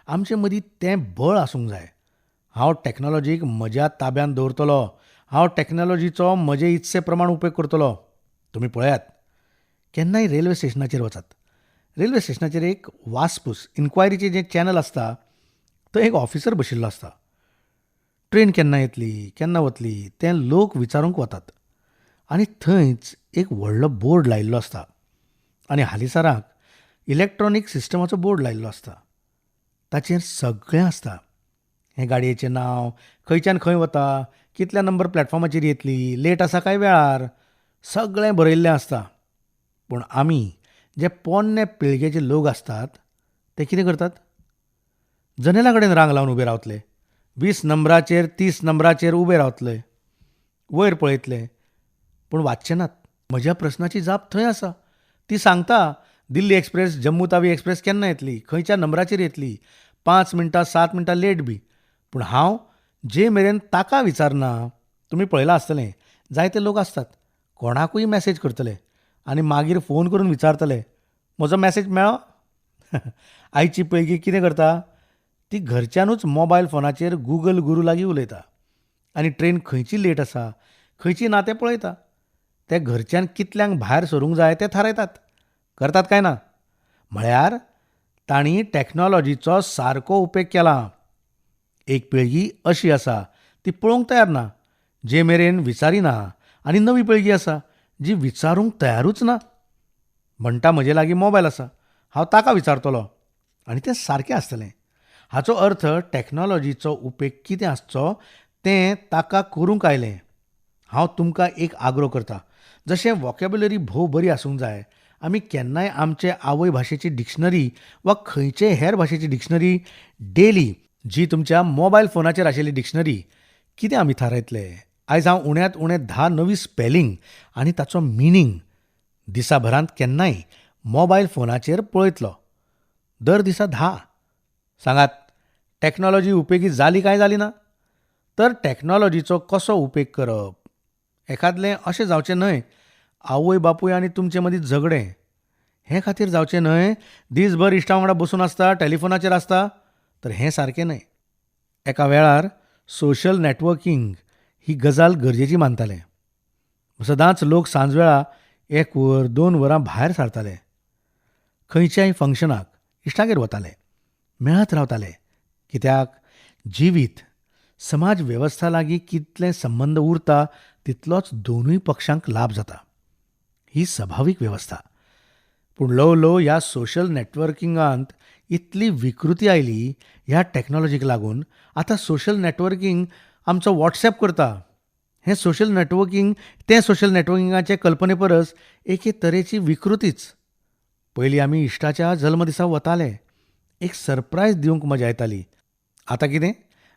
आमचे मदीं तें बळ आसूंक जाय. हांव टॅक्नॉलॉजीक म्हज्या ताब्यान दवरतलों. हांव टॅक्नॉलॉजीचो म्हजे इत्से प्रमाण उपेग करतलों. तुमी पळयात, केन्नाय रेल्वे स्टेशनाचेर वचात. रेल्वे स्टेशनाचेर एक वासपूस इन्क्वायरीचें जें चॅनल आसता थंय एक ऑफिसर बशिल्लो आसता. ट्रेन केन्ना येतली, केन्ना वतली तें लोक विचारूंक वतात. आनी थंयच एक व्हडलो बोर्ड लायिल्लो आसता आनी हालींसराक इलेक्ट्रॉनीक सिस्टमाचो बोर्ड लायिल्लो आसता. ताचेर सगळें आसता. हें गाडयेचें नांव, खंयच्यान खंय वता, कितल्या नंबर प्लॅटफॉर्माचेर येतली, लेट आसा काय वेळार, सगळें बरयल्लें आसता. पूण आमी जे पोन्ने पिळगेचे लोक आसतात ते कितें करतात? जनेला कडेन रांग लावन उबे रावतले. 20 नंबराचेर 30 नंबराचेर उबे रावतले. वयर पळयतले पूण वाचचे नात. म्हज्या प्रस्नाची जाप थंय आसा. ती सांगता दिल्ली एक्सप्रेस, जम्मू तावी एक्सप्रेस केन्ना येतली, खंयच्या नंबराचेर येतली, 5 मिनटां 7 मिनटां लेट बी. पूण हांव जे मेरेन ताका विचारना. तुमी पळयलां आसतलें, जायते लोक आसतात कोणाकूय मॅसेज करतले आनी मागीर फोन करून विचारतले, म्हजो मॅसेज मेळ्ळो? आयची पिळगी कितें करता? ती घरच्यानूच मोबायल फोनाचेर गुगल गुरू लागीं उलयता आनी ट्रेन खंयची लेट आसा, खंयची ना तें पळयता. ते घरच्यान कितल्यांक भायर सरूंक जाय तें थारायतात. करतात काय ना? म्हळ्यार तांणी टॅक्नॉलॉजीचो सारको उपेग केला. एक पिळगी अशी आसा ती पळोवंक तयार ना, जे मेरेन विचारिना, आनी नवी पिळगी आसा जी विचारूंक तयारूच ना. म्हणटा म्हजे लागीं मोबायल आसा, हांव ताका विचारतलों आनी तें सारकें आसतलें. हाचो अर्थ टॅक्नॉलॉजीचो उपेग कितें आसचो तें ताका करूंक आयलें. हांव तुमकां एक आग्रो करतां, जशें वॉकॅब्युलरी भोव बरी आसूंक जाय, आमी केन्नाय आमचे आवय भाशेची डिक्शनरी वा खंयचे हेर भाशेची डिक्शनरी डेली जी तुमच्या मोबायल फोनाचेर आशिल्ली डिक्शनरी कितें आमी थारायतले? आयज हांव उण्यांत उणें 10 नवी स्पेलिंग आनी ताचो मिनींग दिसाभरांत केन्नाय मोबायल फोनाचेर पळयतलो. दर दिसा 10. सांगात, टॅक्नॉलॉजी उपेगी जाली काय जाली ना? तर टॅक्नॉलॉजीचो कसो उपेग करप? एखादलें अशें जावचें न्हय आवय बापूय आनी तुमचे मदीं झगडें. हे खातीर जावचें न्हय दिसभर इश्टां वांगडा बसून आसता, टॅलिफोनाचेर आसता, तर हें सारकें न्हय. एका वेळार सोशल नॅटवर्किंग ही गजाल गरजेची मानताले. सदांच लोक सांजवेळा 1 वर 2 वरां भायर सरताले. खंयच्याय फंक्शनाक इश्टागेर वताले, मेळत रावताले. कित्याक जिवीत समाज वेवस्था लागीं कितले संबंद उरता तितलोच दोनूय पक्षांक लाभ जाता. ही स्वाभावीक वेवस्था. पूण ल्हव ल्हव ह्या सोशल नॅटवर्किंगांत इतली विकृती आयली ह्या टॅक्नॉलॉजीक लागून. आतां सोशल नॅटवर्किंग आमचो वॉट्सॅप करता. हें सोशल नॅटवर्किंग तें सोशल नॅटवर्किंगाचे कल्पने परस एके तरेची विकृतीच. पयलीं आमी इश्टाच्या जल्मदिसा वताले, एक सरप्रायज दिवंक मजा येताली. आतां कितें?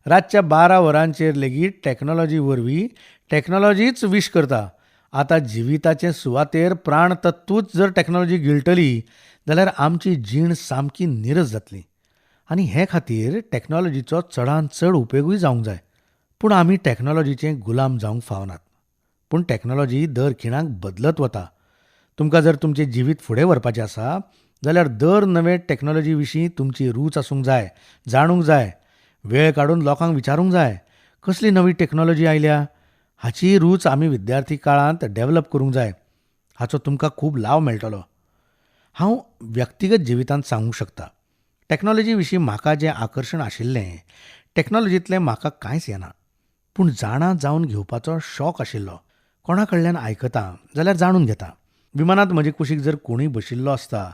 रातच्या 12 वरांचेर लेगीत टॅक्नॉलॉजी वरवीं टॅक्नॉलॉजीच विश करता. आतां जिविताचे सुवातेर प्राणतत्वूच जर टॅक्नॉलॉजी गिळटली जाल्यार आमची जीण सामकी निरस जातली. आनी हे खातीर टॅक्नॉलॉजीचो चडांत चड उपेगूय जावंक जाय. पूण आमी टॅक्नॉलॉजीचे गुलाम जावंक फावनात. पूण टॅक्नॉलॉजी दर खिणाक बदलत वता. तुमकां जर तुमचें जिवीत फुडें व्हरपाचें आसा जाल्यार दर नवे टॅक्नॉलॉजी विशीं तुमची रूच आसूंक जाय, जाणूंक जाय. वेळ काडून लोकांक विचारूंक जाय कसली नवी टॅक्नॉलॉजी आयल्या. हाची रूच आमी विद्यार्थी काळांत डेव्हलप करूंक जाय. हाचो तुमकां खूब लाव मेळटलो. हांव व्यक्तिगत जिवितांत सांगूंक शकता, टॅक्नॉलॉजी विशीं म्हाका जें आकर्शण आशिल्लें टॅक्नॉलॉजींतलें म्हाका कांयच येना. पूण जाणा जावन घेवपाचो शॉक आशिल्लो. कोणा कडल्यान आयकता जाल्यार जाणून घेता. विमानांत म्हजे कुशीक जर कोणूय बशिल्लो आसता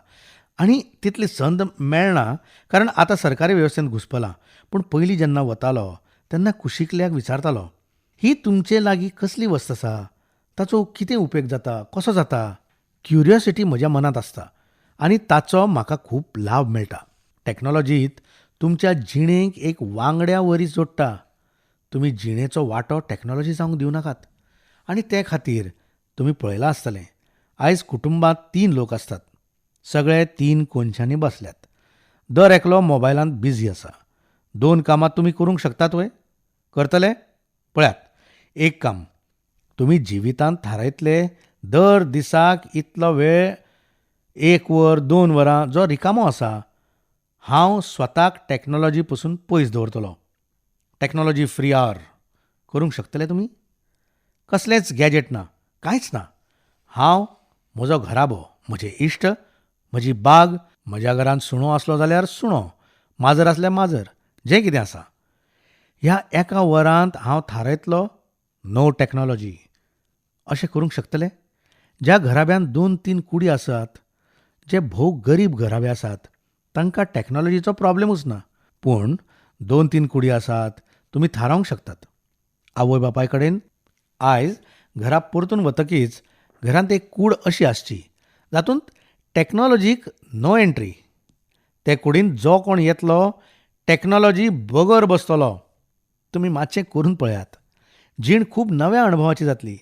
आनी तितली संद मेळना कारण आतां सरकारी वेवस्थेंत घुस्पलां. पूण पयलीं जेन्ना वतालो तेन्ना कुशिकल्याक विचारतालो, ही तुमचे लागीं कसली वस्त आसा, ताचो कितें उपेग जाता, कसो जाता. क्युरियोसिटी म्हज्या मनांत आसता आनी ताचो म्हाका खूब लाभ मेळटा. टॅक्नॉलॉजींत तुमच्या जिणेक एक वांगड्या वरी जोडटा. तुमी जिणेचो वांटो टॅक्नॉलॉजी जावंक दिवनाकात. आनी ते खातीर तुमी पळयलां आसतलें, आयज कुटुंबांत 3 लोक आसतात. सगळे 3 कोनशांनी बसल्यात. दर एकलो मोबायलांत बिझी आसा. 2 कामां तुमी करूंक शकतात वय? करतले? पळयात, एक काम तुमी जिवितांत थारायतले दर दिसाक इतलो वेळ 1 वर 2 वरां जो रिकामो आसा हांव स्वताक टॅक्नॉलॉजी पसून पयस दवरतलो. टॅक्नॉलॉजी फ्री आवर करूंक शकतले तुमी? कसलेंच गॅजेट ना, कांयच ना. हांव, म्हजो घराबो, म्हजे इश्ट, म्हजी बाग, म्हज्या घरांत सुणो आसलो जाल्यार सुणो, माजर आसल्यार माजर, जें कितें आसा. ह्या एका वरांत हांव थारायतलो नो टॅक्नॉलॉजी. अशें करूंक शकतले? ज्या घराब्यांत 2-3 कुडी आसात, जे भोव गरीब घराबे आसात, तांकां टॅक्नॉलॉजीचो प्रॉब्लेमूच ना. पूण 2-3 कुडी आसात, तुमी थारावंक शकतात. आवय बापाय कडेन आयज घरा परतून वतकीच घरांत एक कूड अशी आसची जातूंत टॅक्नॉलॉजीक नो एंट्री. ते कुडींत जो कोण येतलो टॅक्नॉलॉजी बगर बसतलो. तुमी मातशें करून पळयात. जीण खूब नव्या अणभवाची जातली.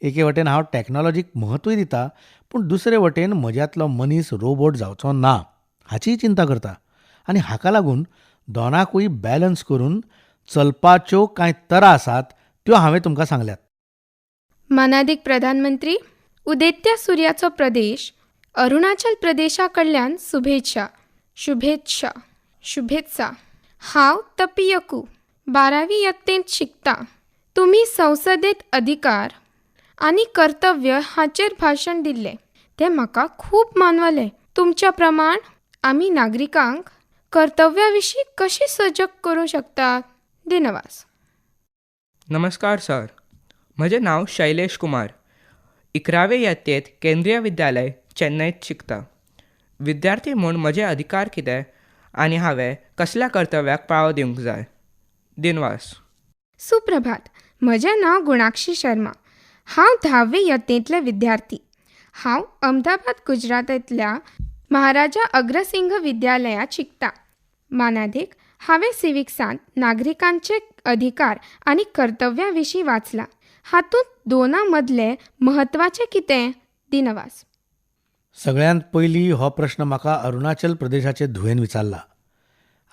एके वटेन हांव टॅक्नॉलॉजीक म्हत्वूय दिता, पूण दुसरे वटेन म्हज्यांतलो मनीस रोबोट जावचो ना हाचीय चिंता करता. आनी हाका लागून दोनाकूय बॅलन्स करून चलपाच्यो कांय तरा आसात त्यो हांवें तुमकां सांगल्यात. मानादीक प्रधानमंत्री, उदेत्या सूर्याचो प्रदेश अरुणाचल प्रदेशा कडल्यान शुभेच्छा शुभेच्छा शुभेच्छा. हांव तपियकू 12वी यत्तेंत शिकता. तुमी संसदेंत अधिकार आनी कर्तव्य हाचेर भाशण दिल्लें तें म्हाका खूब मानवलें. तुमच्या प्रमाण आमी नागरिकांक कर्तव्या विशीं कशी सजग करूं शकतात? दिनवास. नमस्कार सर. म्हजें नांव शैलेश कुमार. 11वे यत्तेंत केंद्रीय विद्यालय चेन्नयत शिकता. विद्यार्थी म्हूण म्हजे अधिकार कितें आनी हांवें कसल्या कर्तव्याक पाळो दिवंक जाय? दिनवास. सुप्रभात. म्हजें नांव गुणाक्षी शर्मा. हांव 10वे यत्तेंतलें विद्यार्थी. हांव अहमदाबाद गुजरातांतल्या महाराजा अग्रसिंह विद्यालयांत शिकता. मानादेक हांवें सिविक्सांत नागरिकांचे अधिकार आनी कर्तव्यां विशीं वाचलां. हातूंत दोनां मदलें म्हत्वाचें कितें? दिनवास. सगळ्यांत पयलीं हो प्रश्न म्हाका अरुणाचल प्रदेशाचे धुवेन विचारला.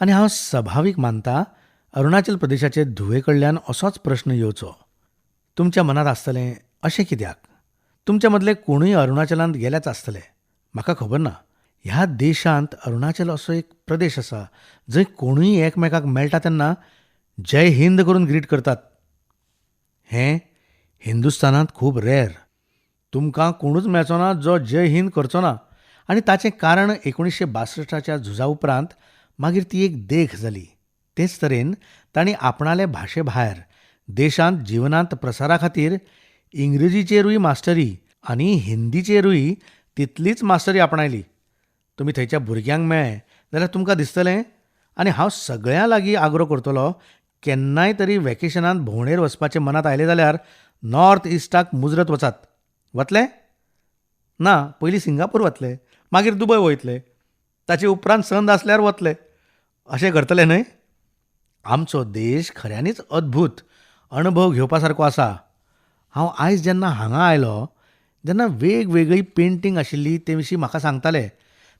आनी हांव सभावीक मानतां अरुणाचल प्रदेशाचे धुवे कडल्यान असोच प्रश्न येवचो. तुमच्या मनांत आसतलें अशें कित्याक? तुमच्या मदले कोणूय अरुणाचलांत गेलेच आसतले. म्हाका खबर ना. ह्या देशांत अरुणाचल असो एक प्रदेश आसा जंय कोणूय एकमेकाक मेळटा तेन्ना जय हिंद करून ग्रीट करतात. हें हिंदुस्थानांत खूब रेर. तुमकां कोणूच मेळचो ना जो जय हिंद करचो ना. आनी ताचें कारण 1962च्या झुजा उपरांत मागीर ती एक देख जाली. तेच तरेन तांणी आपणाले भाशे भायर देशांत जिवनांत प्रसारा खातीर इंग्रजीचेरूय मास्टरी आनी हिंदीचेरूय तितलीच मास्टरी आपणायली. तुमी थंयच्या भुरग्यांक मेळ्ळे जाल्यार तुमकां दिसतलें, आनी हांव सगळ्यां लागीं आग्रो करतलों, केन्नाय तरी वॅकेशनांत भोंवडेर वचपाचें मनांत आयलें जाल्यार नॉर्थ इस्टाक मुजरत वचात. वतले? ना, पयलीं सिंगापूर वतले, मागीर दुबय वयतले, ताचे उपरांत संद आसल्यार वतले. अशें करतले न्हय? आमचो देश खऱ्यांनीच अद्भुत, अणभव घेवपा सारको आसा. हांव आयज जेन्ना हांगा आयलो, जेन्ना वेगवेगळी पेंटींग आशिल्ली ते विशीं म्हाका सांगताले,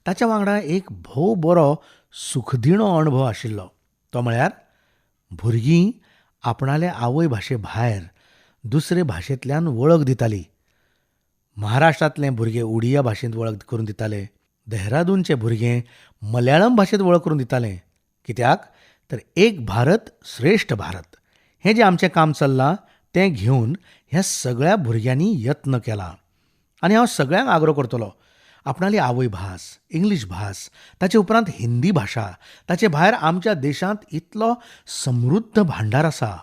ताच्या वांगडा एक भोव बरो सुखदिणो अणभव आशिल्लो. तो म्हळ्यार भुरगीं आपणाले आवय भाशे भायर दुसरे भाशेंतल्यान वळख दितालीं. महाराष्ट्रांतले भुरगे उडिया भाशेंत वळख करून दिताले. देहरादूनचे भुरगे मल्याळम भाशेंत वळख करून दिताले. कित्याक तर एक भारत श्रेष्ठ भारत हें जें आमचें काम चल्लां तें घेवन ह्या सगळ्या भुरग्यांनी यत्न केला. आनी हांव सगळ्यांक आग्रो करतलों, आपणाली आवय भास, इंग्लीश भास, ताचे उपरांत हिंदी भाशा, ताचे भायर आमच्या देशांत इतलो समृद्ध भांडार आसा.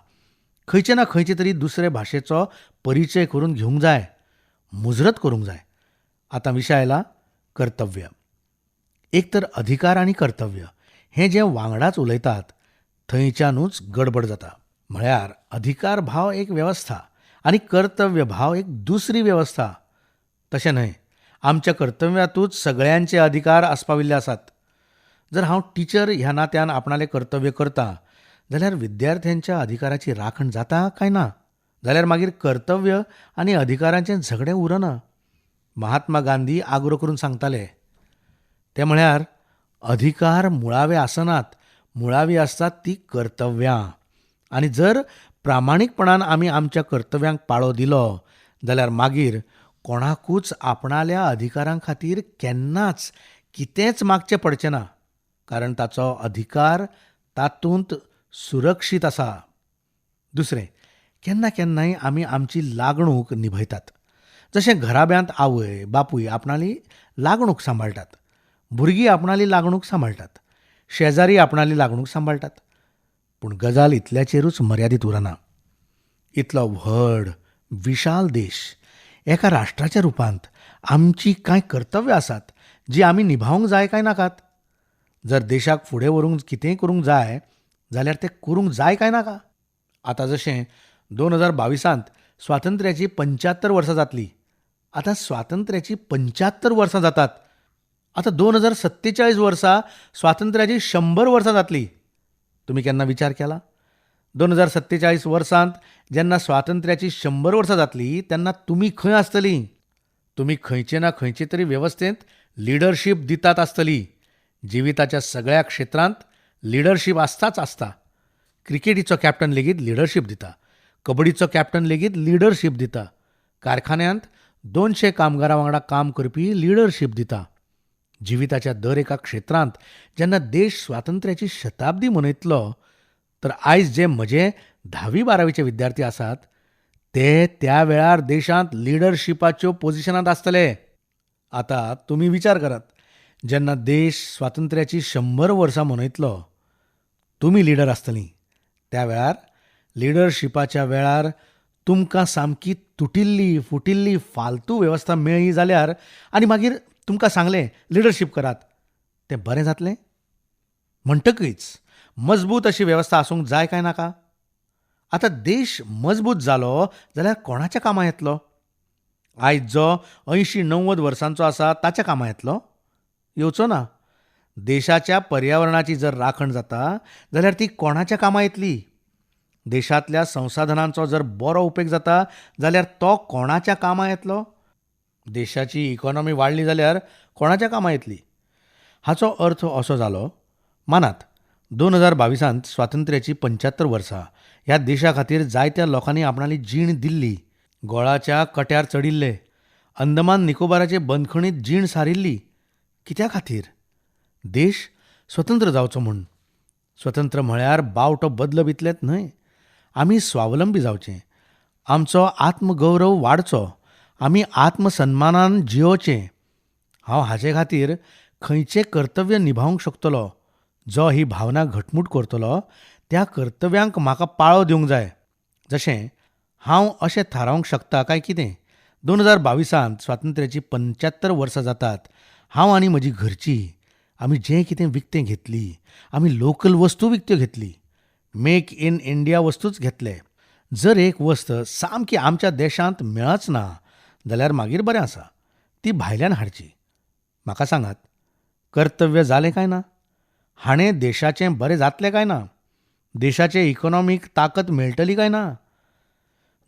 खंयचे ना खंयचे तरी दुसरे भाशेचो परिचय करून घेवंक जाय, मुजरत करूंक जाय. आतां विशय आयला कर्तव्य. एक तर अधिकार आनी कर्तव्य हें जें वांगडाच उलयतात थंयच्यानूच गडबड जाता. म्हळ्यार अधिकार भाव एक वेवस्था आनी कर्तव्य भाव एक दुसरी वेवस्था. तशें न्हय, आमच्या कर्तव्यातूच सगळ्यांचे अधिकार आस्पाविल्ले आसात. जर हांव टिचर ह्या नात्यान आपणालें कर्तव्य करतां जाल्यार विद्यार्थ्यांच्या अधिकाराची राखण जाता काय ना? जाल्यार मागीर कर्तव्य आनी अधिकारांचें झगडें उरना. महात्मा गांधी आग्रो करून सांगताले ते म्हळ्यार अधिकार मुळावे आसनात, मुळावी आसतात ती कर्तव्यां. आनी जर प्रामाणीकपणान आमी आमच्या कर्तव्यांक पाळो दिलो जाल्यार मागीर कोणाकूच आपणाल्या अधिकारां खातीर केन्नाच कितेंच मागचें पडचें ना, कारण ताचो अधिकार तातूंत सुरक्षीत आसा. दुसरें, केन्ना केन्नाय आमी आमची लागणूक निभयतात. जशें घराब्यांत आवय बापूय आपणाली लागणूक सांबाळटात, भुरगीं आपणाली लागणूक सांबाळटात, शेजारी आपणाली लागणूक सांबाळटात. पूण गजाल इतल्याचेरूच मर्यादीत उरना. इतलो व्हड विशाल देश, एका राष्ट्राच्या रुपांत आमची कांय कर्तव्यां आसात जीं आमी निभावंक जाय काय नाकात. जर देशाक फुडें व्हरूंक कितेंय करूंक जाय जाल्यार तें करूंक जाय काय नाका. आतां जशें 2022 स्वातंत्र्याची 75 वर्सां जातलीं. आतां स्वातंत्र्याची 75 वर्सां जातात. आतां 2047 वर्सा स्वातंत्र्याची 100 वर्सां जातलीं. तुमी केन्ना विचार केला? 2047 वर्सांत जेन्ना स्वातंत्र्याची 100 वर्सां जातलीं तेन्ना तुमी खंय आसतलीं? तुमी खंयचे ना खंयचे तरी वेवस्थेंत लिडरशीप दितात आसतलीं. जिविताच्या सगळ्या क्षेत्रांत लिडरशीप आसताच आसता. क्रिकेटीचो कॅप्टन लेगीत लिडरशीप दिता, कबड्डीचो कॅप्टन लेगीत लिडरशीप दिता, कारखान्यांत 200 कामगारां वांगडा काम करपी लिडरशीप दिता. जिविताच्या दर एका क्षेत्रांत जेन्ना देश स्वातंत्र्याची शताब्दी मनयतलो तर आयज जे म्हजे 10वी-12वीचे विद्यार्थी आसात ते त्या वेळार देशांत लिडरशिपाच्यो पोझिशनांत आसतले. आतां तुमी विचार करात, जेन्ना देश स्वातंत्र्याची 100 वर्सां मनयतलो तुमी लिडर आसतलीं. त्या वेळार लिडरशिपाच्या वेळार तुमकां सामकी तुटिल्ली फुटिल्ली फालतू वेवस्था मेळ्ळी जाल्यार आनी मागीर तुमकां सांगलें लिडरशीप करात, तें बरें जातलें? म्हणटकीच मजबूत अशी वेवस्था आसूंक जाय काय नाका? आतां देश मजबूत जालो जाल्यार कोणाच्या कामां येतलो? आयज जो 80-90 वर्सांचो आसा ताच्या कामां येतलो? येवचो ना. देशाच्या पर्यावरणाची जर राखण जाता जाल्यार ती कोणाच्या कामां येतली? देशांतल्या संसाधनांचो जर बरो उपेग जाता जाल्यार तो कोणाच्या कामां येतलो? देशाची इकॉनॉमी वाडली जाल्यार कोणाच्या कामां येतली? हाचो अर्थ असो जालो, मानात 2022 स्वातंत्र्याची 75 वर्सां ह्या देशा खातीर जायत्या लोकांनी आपणाली जीण दिल्ली, गोळाच्या कट्यार चडिल्ले, अंदमान निकोबाराचे बंदखणींत जीण सारिल्ली. कित्या खातीर? देश स्वतंत्र जावचो म्हूण. स्वतंत्र म्हळ्यार बावटो बदलप इतलेंच न्हय, आमी स्वावलंबी जावचें, आमचो आत्मगौरव वाडचो, आमी आत्मसन्मानान जियोचें. हांव हाचे खातीर खंयचें कर्तव्य निभावंक शकतलो, जो ही भावना घटमूट करतलो, त्या कर्तव्यांक म्हाका पाळो दिवंक जाय. जशें हांव अशें थारावंक शकता काय कितें, 2022 स्वातंत्र्याची 75 वर्सां जातात. हांव आनी म्हजीं घरचीं आमी जें कितें विकतें घेतली, आमी लोकल वस्तू विकत्यो घेतली, मेक इन इंडिया वस्तूच घेतले. जर एक वस्त सामकी आमच्या देशांत मेळच ना जाल्यार मागीर बरें आसा, ती भायल्यान हाडची. म्हाका सांगात, कर्तव्य जालें काय ना? हाणें देशाचें बरें जातलें काय ना? देशाचे इकॉनॉमीक ताकद मेळटली काय ना?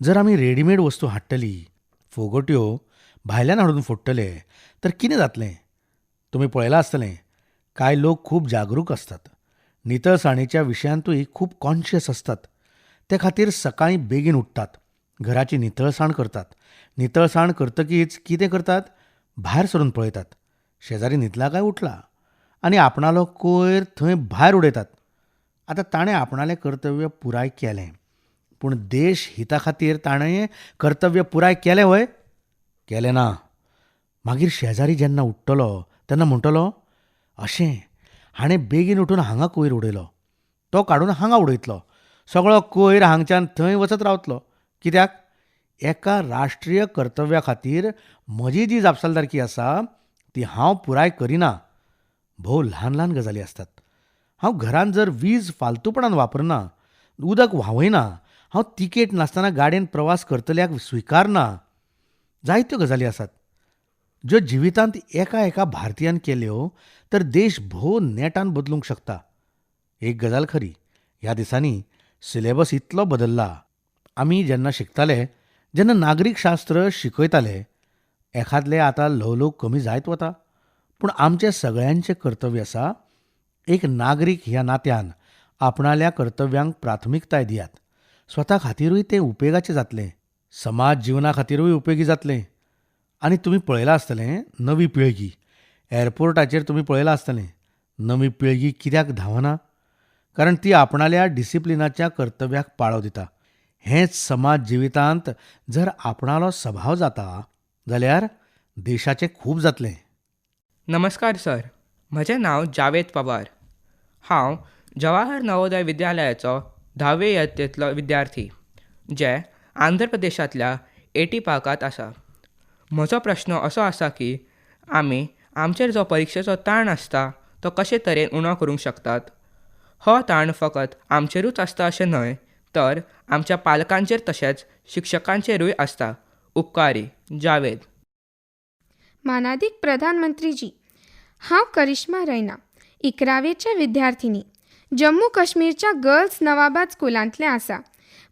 जर आमी रेडीमेड वस्तू हाडटली, फोगोट्यो भायल्यान हाडून फोडटले, तर कितें जातलें? तुमी पळयलां आसतलें, कांय लोक खूब जागरूक असतात, नितळसाणीच्या विशयांतूय खूब कॉन्शियस असतात. ते खातीर सकाळीं बेगीन उठतात, घराची नितळसाण करतात. नितळसाण करतकीच कितें करतात? भायर सरून पळयतात, शेजारी न्हिदला काय उठला, आनी आपणालो कोयर थंय भायर उडयतात. आतां ताणें आपणालें कर्तव्य पुराय केलें, पूण देश हिता खातीर ताणें कर्तव्य पुराय केलें वय? केलें ना. मागीर शेजारी जेन्ना उठ्ठलो तेन्ना म्हणटलो, अशें हाणें बेगीन उठून हांगा कोयर उडयलो, तो काडून हांगा उडयतलो, सगळो कोयर हांगच्यान थंय वचत रावतलो. कित्याक? एका राष्ट्रीय कर्तव्या खातीर म्हजी जी जापसालदारकी आसा ती हांव पुराय करिना. भोव ल्हान ल्हान गजाली आसतात. हांव घरांत जर वीज फालतूपणान वापरना, उदक व्हांवयना, हांव तिकेट नासतना गाडयेन प्रवास करतल्याक स्विकारना. जायत्यो गजाली आसात ज्यो जिवितांत एका एका भारतीयान केल्यो तर देश भोव नेटान बदलूंक शकता. एक गजाल खरी, ह्या दिसांनी सिलेबस इतलो बदल्ला. आमी जेन्ना शिकताले, जेन्ना नागरीक शास्त्र शिकयताले, एखादलें आतां ल्हव ल्हव कमी जायत वता. पूण आमचें सगळ्यांचें कर्तव्य आसा, एक नागरीक ह्या नात्यान आपणाल्या कर्तव्यांक प्राथमिकताय दियात. स्वता खातीरूय तें उपेगाचें जातलें, समाज जिवना खातीरूय उपेगी जातलें. आनी तुमी पळयलां आसतलें, नवी पिळगी एअरपोर्टाचेर तुमी पळयलां आसतलें, नवी पिळगी कित्याक धांवना? कारण ती आपणाल्या डिसिप्लिनाच्या कर्तव्याक पाळो दिता. हेंच समाज जिवितांत जर आपणालो सभाव जाता जाल्यार देशाचें खूब जातलें. नमस्कार सर, म्हजें नांव जावेद पवार. हांव जवाहर नवोदय विद्यालयाचो 10वे यत्तेंतलो विद्यार्थी, जे आंध्र प्रदेशांतल्या एटीपाकांत आसा. म्हजो प्रस्न असो आसा की आमी आमचेर जो परिक्षेचो ताण आसता तो कशे तरेन उणो करूंक शकतात. हो ताण फकत आमचेरूच आसता अशें न्हय, तर आमच्या पालकांचेर तशेंच शिक्षकांचेरूय आसता. उपकारी, जावेद. मानादीक प्रधानमंत्रीजी, हांव करिश्मा रैना, 11वेच्या विद्यार्थिनी, जम्मू काश्मीरच्या गर्ल्स नवाबाद स्कुलांतलें आसा.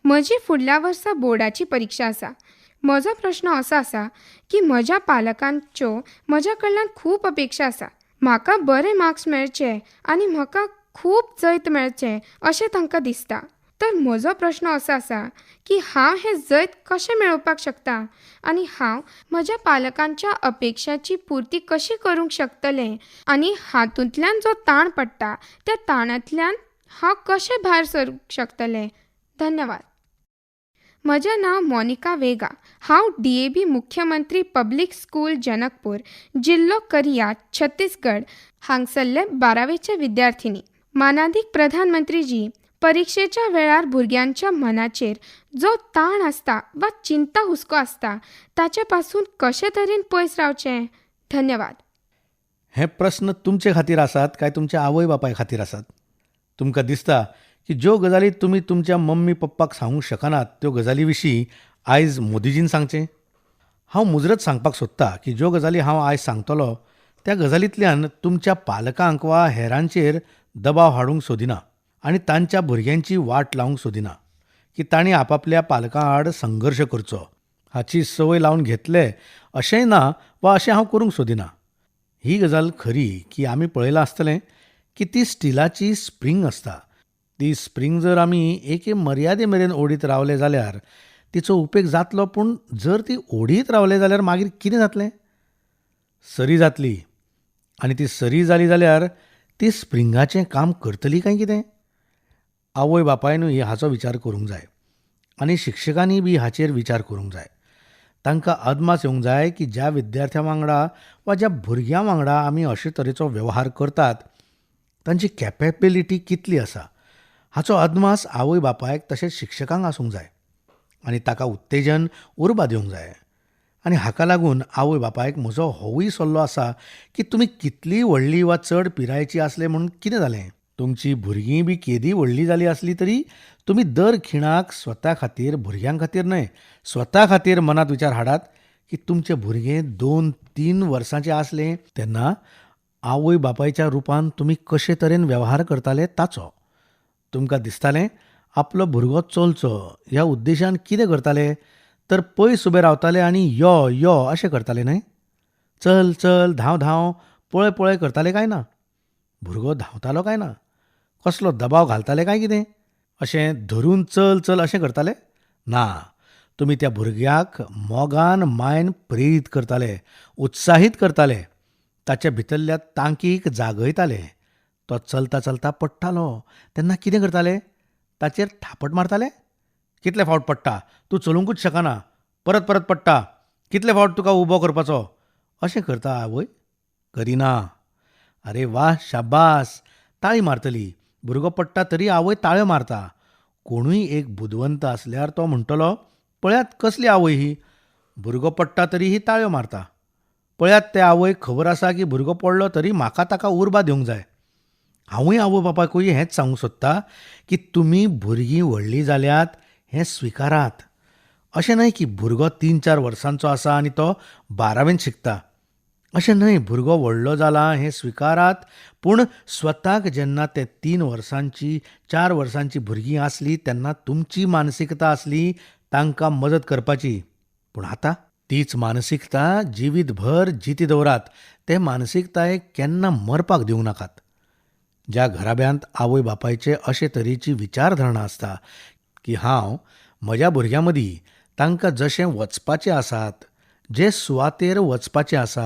म्हजी फुडल्या वर्सा बोर्डाची परीक्षा आसा. म्हजो प्रस्न असो आसा की म्हज्या पालकांच्यो म्हज्या कडल्यान खूब अपेक्षा आसा. म्हाका बरे मार्क्स मेळचे आनी म्हाका खूब जैत मेळचें अशें तांकां दिसता. तर म्हजो प्रस्न असो आसा की हांव हें जैत कशें मेळोवपाक शकता आनी हांव म्हज्या पालकांच्या अपेक्षाची पुर्ती कशी करूंक शकतलें आनी हातूंतल्यान जो ताण पडटा त्या ताणांतल्यान हांव कशें भायर सरूंक शकतलें. धन्यवाद. म्हजें नांव मोनिका वेगा. हांव DAB मुख्यमंत्री पब्लीक स्कूल जनकपूर, जिल्लो करिया, छत्तीसगड हांगसरले 12वेचे विद्यार्थिनी. मानादीक प्रधानमंत्रीजी, परीक्षेच्या वेळार भुरग्यांच्या मनाचेर जो ताण आसता वा चिंता हुस्को आसता ताचे पासून कशे तरेन पयस रावचें. धन्यवाद. हे प्रस्न तुमचे खातीर आसात काय तुमच्या आवय बापाय खातीर आसात? तुमकां दिसता की ज्यो गजाली तुमी तुमच्या मम्मी पप्पाक सांगूंक शकनात त्यो गजाली विशीं आयज मोदीजीन सांगचें? हांव मुजरत सांगपाक सोदतां की ज्यो गजाली हांव आयज सांगतलों त्या गजालींतल्यान तुमच्या पालकांक वा हेरांचेर दबाव हाडूंक सोदिना आनी तांच्या भुरग्यांची वाट लावंक सोदिना की तांणी आपापल्या पालकां आड संघर्श करचो. हाची संवय लावन घेतले अशेंय ना वा अशें हांव करूंक सोदिना. ही गजाल खरी की आमी पळयलां आसतलें की ती स्टिलाची स्प्रिंग आसता. ती स्प्रिंग जर आमी एके मर्यादे मेरेन ओडीत रावले जाल्यार तिचो उपेग जातलो, पूण जर ती ओडीत रावले जाल्यार मागीर कितें जातलें? सरी जातली. आनी ती सरी जाली जाल्यार ती स्प्रिंगाचें काम करतली काय कितें? आवय बापायनूय हाचो विचार करूंक जाय आनी शिक्षकांनी बी हाचेर विचार करूंक जाय. तांकां अदमास येवंक जाय की ज्या विद्यार्थ्यां वांगडा वा ज्या भुरग्यां वांगडा आमी अशे तरेचो वेवहार करतात तांची कॅपेबिलिटी कितली आसा हाचो अदमास आवय बापायक तशेंच शिक्षकांक आसूंक जाय आनी ताका उत्तेजन उर्बा दिवंक जाय. आनी हाका लागून आवय बापायक म्हजो होवूय सल्लो आसा की तुमी कितलीय व्हडली वा चड पिरायेची आसले म्हणून कितें जालें, तुमचीं भुरगीं बी केदी व्हडलीं जालीं आसली तरी तुमी दर खिणाक स्वता खातीर, भुरग्यां खातीर न्हय, स्वता खातीर मनांत विचार हाडात की तुमचें भुरगें 2-3 वर्सांचें आसलें तेन्ना आवय बापायच्या रुपान तुमी कशे तरेन वेवहार करताले ताचो. तुमकां दिसतालें आपलो भुरगो चलचो ह्या उद्देशान कितें करताले तर पयस उबे रावताले आनी यो यो अशें करताले न्हय. चल चल, धांव धांव, पळय पळय करताले काय ना. भुरगो धांवतालो काय ना. कसलो दबाव घालताले काय कितें, अशें धरून चल चल अशें करताले ना. तुमी त्या भुरग्याक मोगान मायन प्रेरीत करताले, उत्साहीत करताले, ताचे भितरल्या तांकीक जागयताले. तो चलता चलता पडटालो तेन्ना कितें करताले, ताचेर थापट मारताले. कितले फावट पडटा, तूं चलूंकूच शकना, परत परत पडटा, कितले फावट तुका उबो करपाचो, अशें करता आवय, करिना. अरे वा, शाबास, ताळी मारतली. भुरगो पडटा तरी आवय ताळ्यो मारता. कोणूय एक बुदवंत आसल्यार तो म्हणटलो, पळयात कसली आवय ही, भुरगो पडटा तरी ही ताळ्यो मारता. पळयात ते आवयक खबर आसा की भुरगो पडलो तरी म्हाका ताका उर्बा दिवंक जाय. हांवूय आवय बापायकूय हेंच सांगूंक सोदतां की तुमी भुरगीं व्हडलीं जाल्यात हें स्विकारात. अशें न्हय की भुरगो 3-4 वर्सांचो आसा आनी तो 12वेंत शिकता. अशें न्हय, भुरगो व्हडलो जाला हें स्विकारात, पूण स्वताक जेन्ना ते 3 वर्सांची 4 वर्सांची भुरगीं आसलीं तेन्ना तुमची मानसिकता आसली तांकां मदत करपाची. पूण आतां तीच मानसिकता जिवीतभर जिती दवरात. ते मानसिकतायेक केन्ना मरपाक दिवंक नाकात. ज्या घराब्यांत आवय बापायचे अशे तरेची विचारधरणा आसता की हांव म्हज्या भुरग्यां मदीं तांकां जशें वचपाचें आसात, जे सुवातेर वचपाचें आसा,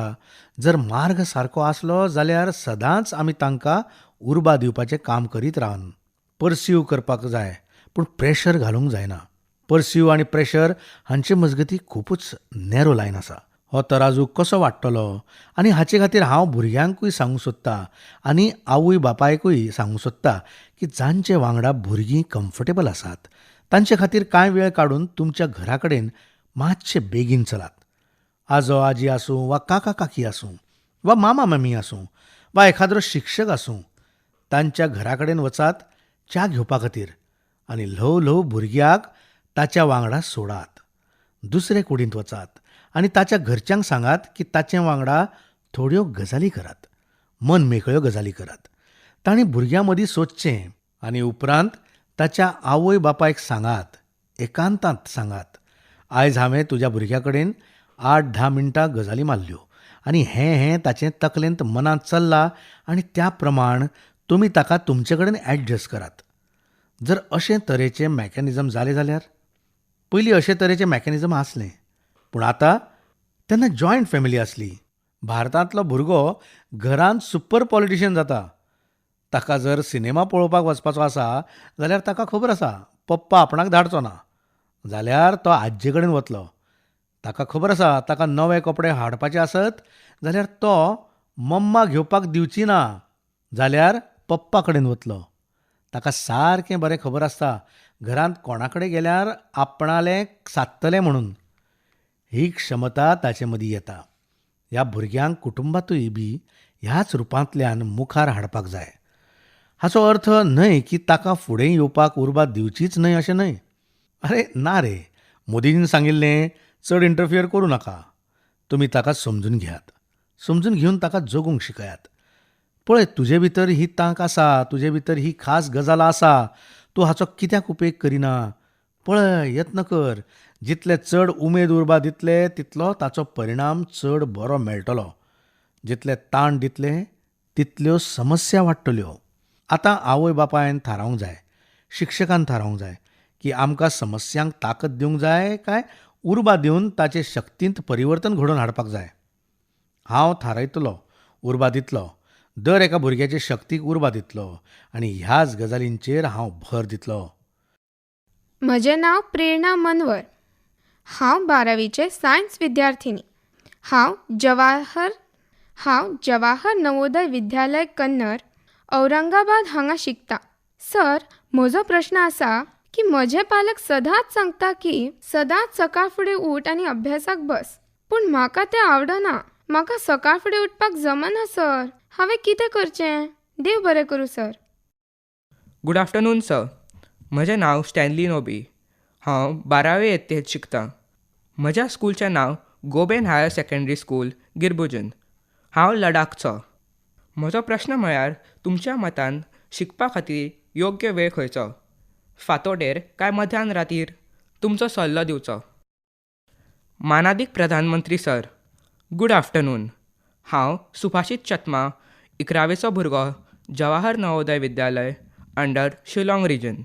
जर मार्ग सारको आसलो जाल्यार सदांच आमी तांकां उर्बा दिवपाचें काम करीत रावन पर्स्यू करपाक जाय, पूण प्रेशर घालूंक जायना. पर्स्यू आनी प्रेशर हांचे मजगतीं खूबच नॅरो लायन आसा. हो तराजू कसो वाडटलो आनी हाचे खातीर हांव भुरग्यांकूय सांगूंक सोदतां आनी आवय बापायकूय सांगूंक सोदतां की जांचे वांगडा भुरगीं कम्फर्टेबल आसात तांचे खातीर कांय वेळ काडून तुमच्या घरा कडेन मातशे बेगीन चलात. आजो आजी आसूं वा काका काकी आसूं वा मामा मामी आसूं वा एखादो शिक्षक आसूं, तांच्या घरा कडेन वचात च्या घेवपा खातीर आनी ल्हव ल्हव भुरग्याक ताच्या वांगडा सोडात. दुसरे कुडींत वचात आनी ताच्या घरच्यांक सांगात की ताचे वांगडा थोड्यो गजाली करात, मन मेकळ्यो गजाली करात. तांणी भुरग्यां मदीं सोदचें आनी उपरांत ताच्या आवय बापायक सांगात, एकांतांत सांगात, आयज हांवें तुज्या भुरग्या कडेन 8-10 मिनटां गजाली मारल्यो आनी हें ताचें तकलेंत मनांत चल्लां आनी त्या प्रमाण तुमी ताका तुमचे कडेन एडजस्ट करात. जर अशे तरेचें मॅकॅनिझम जालें जाल्यार, पयलीं अशे तरेचें मॅकॅनिझम आसलें, पूण आतां तेन्ना जॉयंट फॅमिली आसली. भारतांतलो भुरगो घरांत सुपर पॉलिटिशियन जाता. ताका जर सिनेमा पळोवपाक वचपाचो आसा जाल्यार ताका खबर आसा पप्पा आपणाक धाडचो ना, जाल्यार तो आज्जे कडेन वतलो. ताका खबर आसा ताका नवे कपडे हाडपाचे आसत जाल्यार तो मम्मा घेवपाक दिवची ना, जाल्यार पप्पा कडेन वतलो. ताका सारकें बरें खबर आसता घरांत कोणा कडेन गेल्यार आपणालें सादतलें म्हणून. ही क्षमता ताचे मदीं येता. ह्या भुरग्यांक कुटुंबांतूय बी ह्याच रुपांतल्यान मुखार हाडपाक जाय. हाचो अर्थ न्हय की ताका फुडें येवपाक उर्बा दिवचीच न्हय अशें न्हय. अरे ना रे, मोदीन सांगिल्लें चड इंटरफियर करूं नाका. तुमी ताका समजून घेयात, समजून घेवन ताका जगूंक शिकयात. पळय, तुजे भितर ही तांक आसा, तुजे भितर ही खास गजाल आसा, तूं हाचो कित्याक उपेग करिना. पळय, यत्न कर. जितले चड उमेद उर्बा दितले तितलो ताचो परिणाम चड बरो मेळटलो. जितले ताण दितले तितल्यो समस्या वाडटल्यो. आतां आवय बापायन थारावंक जाय, शिक्षकान थारावंक जाय की आमकां समस्यांक ताकद दिवंक जाय काय उर्बा दिवन ताचे शक्तींत परिवर्तन घडोवन हाडपाक जाय. हांव थारायतलों, उर्बा दितलो. दर एका भुरग्याचे शक्तीक उर्बा दितलो आनी ह्याच गजालींचेर हांव भर दितलो. म्हजें नांव प्रेरणा मनवर. हांव 12वीचें सायन्स विद्यार्थिनी. हांव जवाहर नवोदय विद्यालय कन्नर, औरंगाबाद हांगा शिकता. सर, म्हजो प्रश्न आसा की म्हजे पालक सदांच सांगता की सदांच सकाळ फुडें उठ आनी अभ्यासाक बस. पूण म्हाका तें आवडना. म्हाका सकाळ फुडें उठपाक जमना सर. हांवें कितें करचें? देव बरें करूं सर. Good afternoon sir. म्हजें नांव स्टॅनली नोबी. हांव 12वे यत्तेंत शिकतां. म्हज्या स्कूलचें नांव गोबेन हायर सेकंडरी स्कूल, गिरबुजन. हांव लडाखचो. म्हजो प्रश्न म्हळ्यार तुमच्या मतान शिकपा खातीर योग्य वेळ खंयचो? फांतोडेर काय मध्यान रातीर? तुमचो सल्लो दिवचो. मानादीक प्रधानमंत्री सर, गूड आफ्टरनून. हांव सुभाषीत चत्मा, 11वेचो भुरगो, Jawahar Navodaya Vidyalaya, under Shillong region.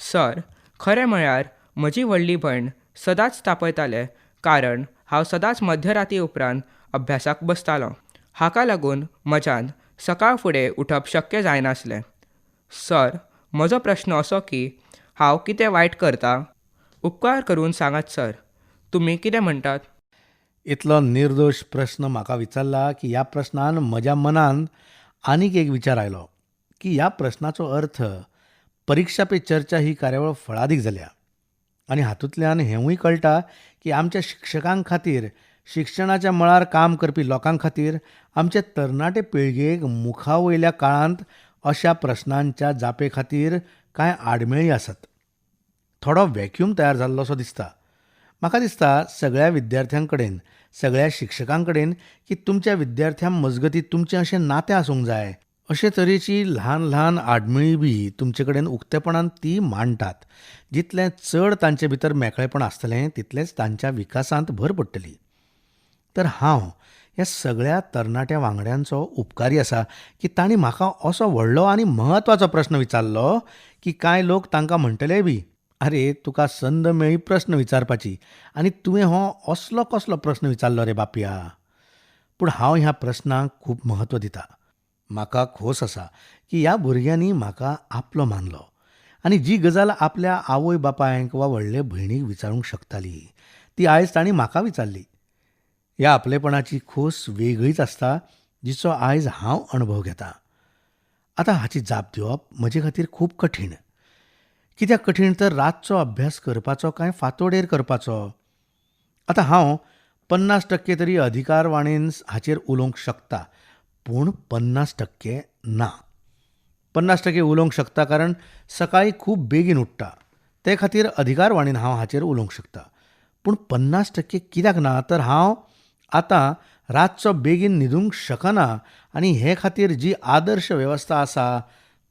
Sir, खरें म्हळ्यार म्हजी व्हडली भयण सदांच तापयताले कारण हांव सदांच मध्यराती उपरांत अभ्यासाक बसतालों. हाका लागून म्हज्यान सकाळ फुडें उठप शक्य जायनासलें. सर, म्हजो प्रश्न असो की हांव कितें वायट करतां? उपकार करून सांगात सर. तुमी कितें म्हणटात? इतलो निर्दोश प्रश्न म्हाका विचारला की ह्या प्रश्नान म्हज्या मनान आनीक एक विचार आयलो की ह्या प्रश्नाचो अर्थ परीक्षा पे चर्चा ही कार्यावळ फळादीक जाल्या आनी हातूंतल्यान हेंवूय कळटा की आमच्या शिक्षकांक खातीर, शिक्षणाच्या मळार काम करपी लोकांक खातीर, आमचे तरणाटे पिळगेक मुखा वयल्या काळांत अशा प्रश्नांच्या जापे खातीर कांय आडमेळी आसात. थोडो व्हॅक्यूम तयार जाल्लोसो दिसता. म्हाका दिसता सगळ्या विद्यार्थ्यां कडेन, सगळ्या शिक्षकां कडेन की तुमच्या विद्यार्थ्यां मजगतीं तुमचें अशें नातें आसूंक जाय. अशे तरेची ल्हान ल्हान आडमेळी बी तुमचे कडेन उक्तेपणान ती मांडटात. जितलें चड तांचे भितर मेकळेपण आसतलें तितलेंच तांच्या विकासांत भर पडटली. तर हांव ह्या सगळ्या तरणाट्या वांगड्यांचो उपकारी आसा की तांणी म्हाका असो व्हडलो आनी म्हत्वाचो प्रश्न विचारलो की कांय लोक तांकां म्हणटले बी, आरे तुका संद मेळ्ळी प्रश्न विचारपाची आनी तुवें हो असलो कसलो प्रश्न विचारलो रे बापया. पूण हांव ह्या प्रस्नाक खूब म्हत्व दितां. म्हाका खोस आसा की ह्या भुरग्यांनी म्हाका आपलो मानलो आनी जी गजाल आपल्या आवय बापायक वा व्हडले भयणीक विचारूंक शकताली ती आयज तांणी म्हाका विचारली. ह्या आपलेपणाची खोस वेगळीच आसता जिचो आयज हांव अणभव घेतां. आतां हाची जाप दिवप म्हजे खातीर खूब कठीण. कित्याक कठीण तर रातचो अभ्यास करपाचो काय फांतोडेर करपाचो. आतां हांव 50% तरी अधिकारवाणेन हाचेर उलोवंक शकता पूण 50% ना. 50% उलोवंक शकता कारण सकाळीं खूब बेगीन उठ्ठा ते खातीर अधिकारवाणीन हांव हाचेर उलोवंक शकता. पूण 50% कित्याक ना तर हांव आतां रातचो बेगीन न्हिदूंक शकना आनी हे खातीर जी आदर्श वेवस्था आसा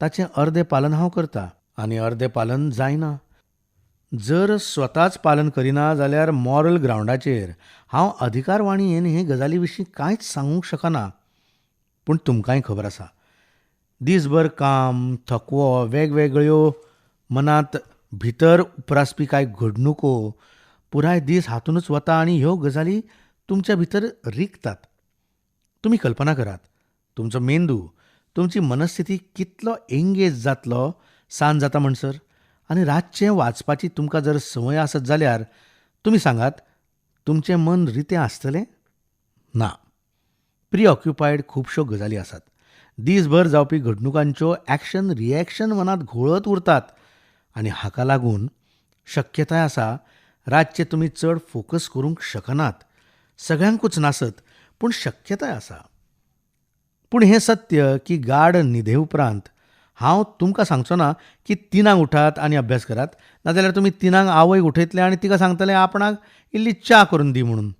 ताचें अर्दें पालन हांव करतां आनी अर्दें पालन जायना. जर स्वताच पालन करिना जाल्यार मॉरल ग्रावंडाचेर हांव अधिकारवाणयेन हे गजाली विशीं कांयच सांगूंक शकना. पूण तुमकांय खबर आसा, दीसभर काम, थकवो, वेगवेगळ्यो मनांत भितर उप्रासपी कांय घडणुको पुराय दीस हातूनच वता आनी ह्यो गजाली तुमच्या भितर रिगतात. तुमी कल्पना करात, तुमचो मेंदू, तुमची मनस्थिती कितलो एंगेज जातलो सांज जाता म्हणसर. आनी रातचें वाचपाची तुमकां जर संवय आसत जाल्यार तुमी सांगात तुमचें मन रितें आसतलें? ना. प्रिऑक्युपायड खुबश्यो गजाली आसात. दीसभर जावपी घडणुकांच्यो ॲक्शन रिॲक्शन मनांत घोळत उरतात आनी हाका लागून शक्यताय आसा रातचे तुमी चड फोकस करूंक शकनात. सगळ्यांकूच नासत पूण शक्यताय आसा. पूण हें सत्य की गाढ न्हिदे उपरांत हांव तुमकां सांगचो ना की 3 उठात आनी अभ्यास करात, नाजाल्यार तुमी 3 आवयक उठयतले आनी तिका सांगतले आपणाक इल्ली च्या करून दी म्हणून.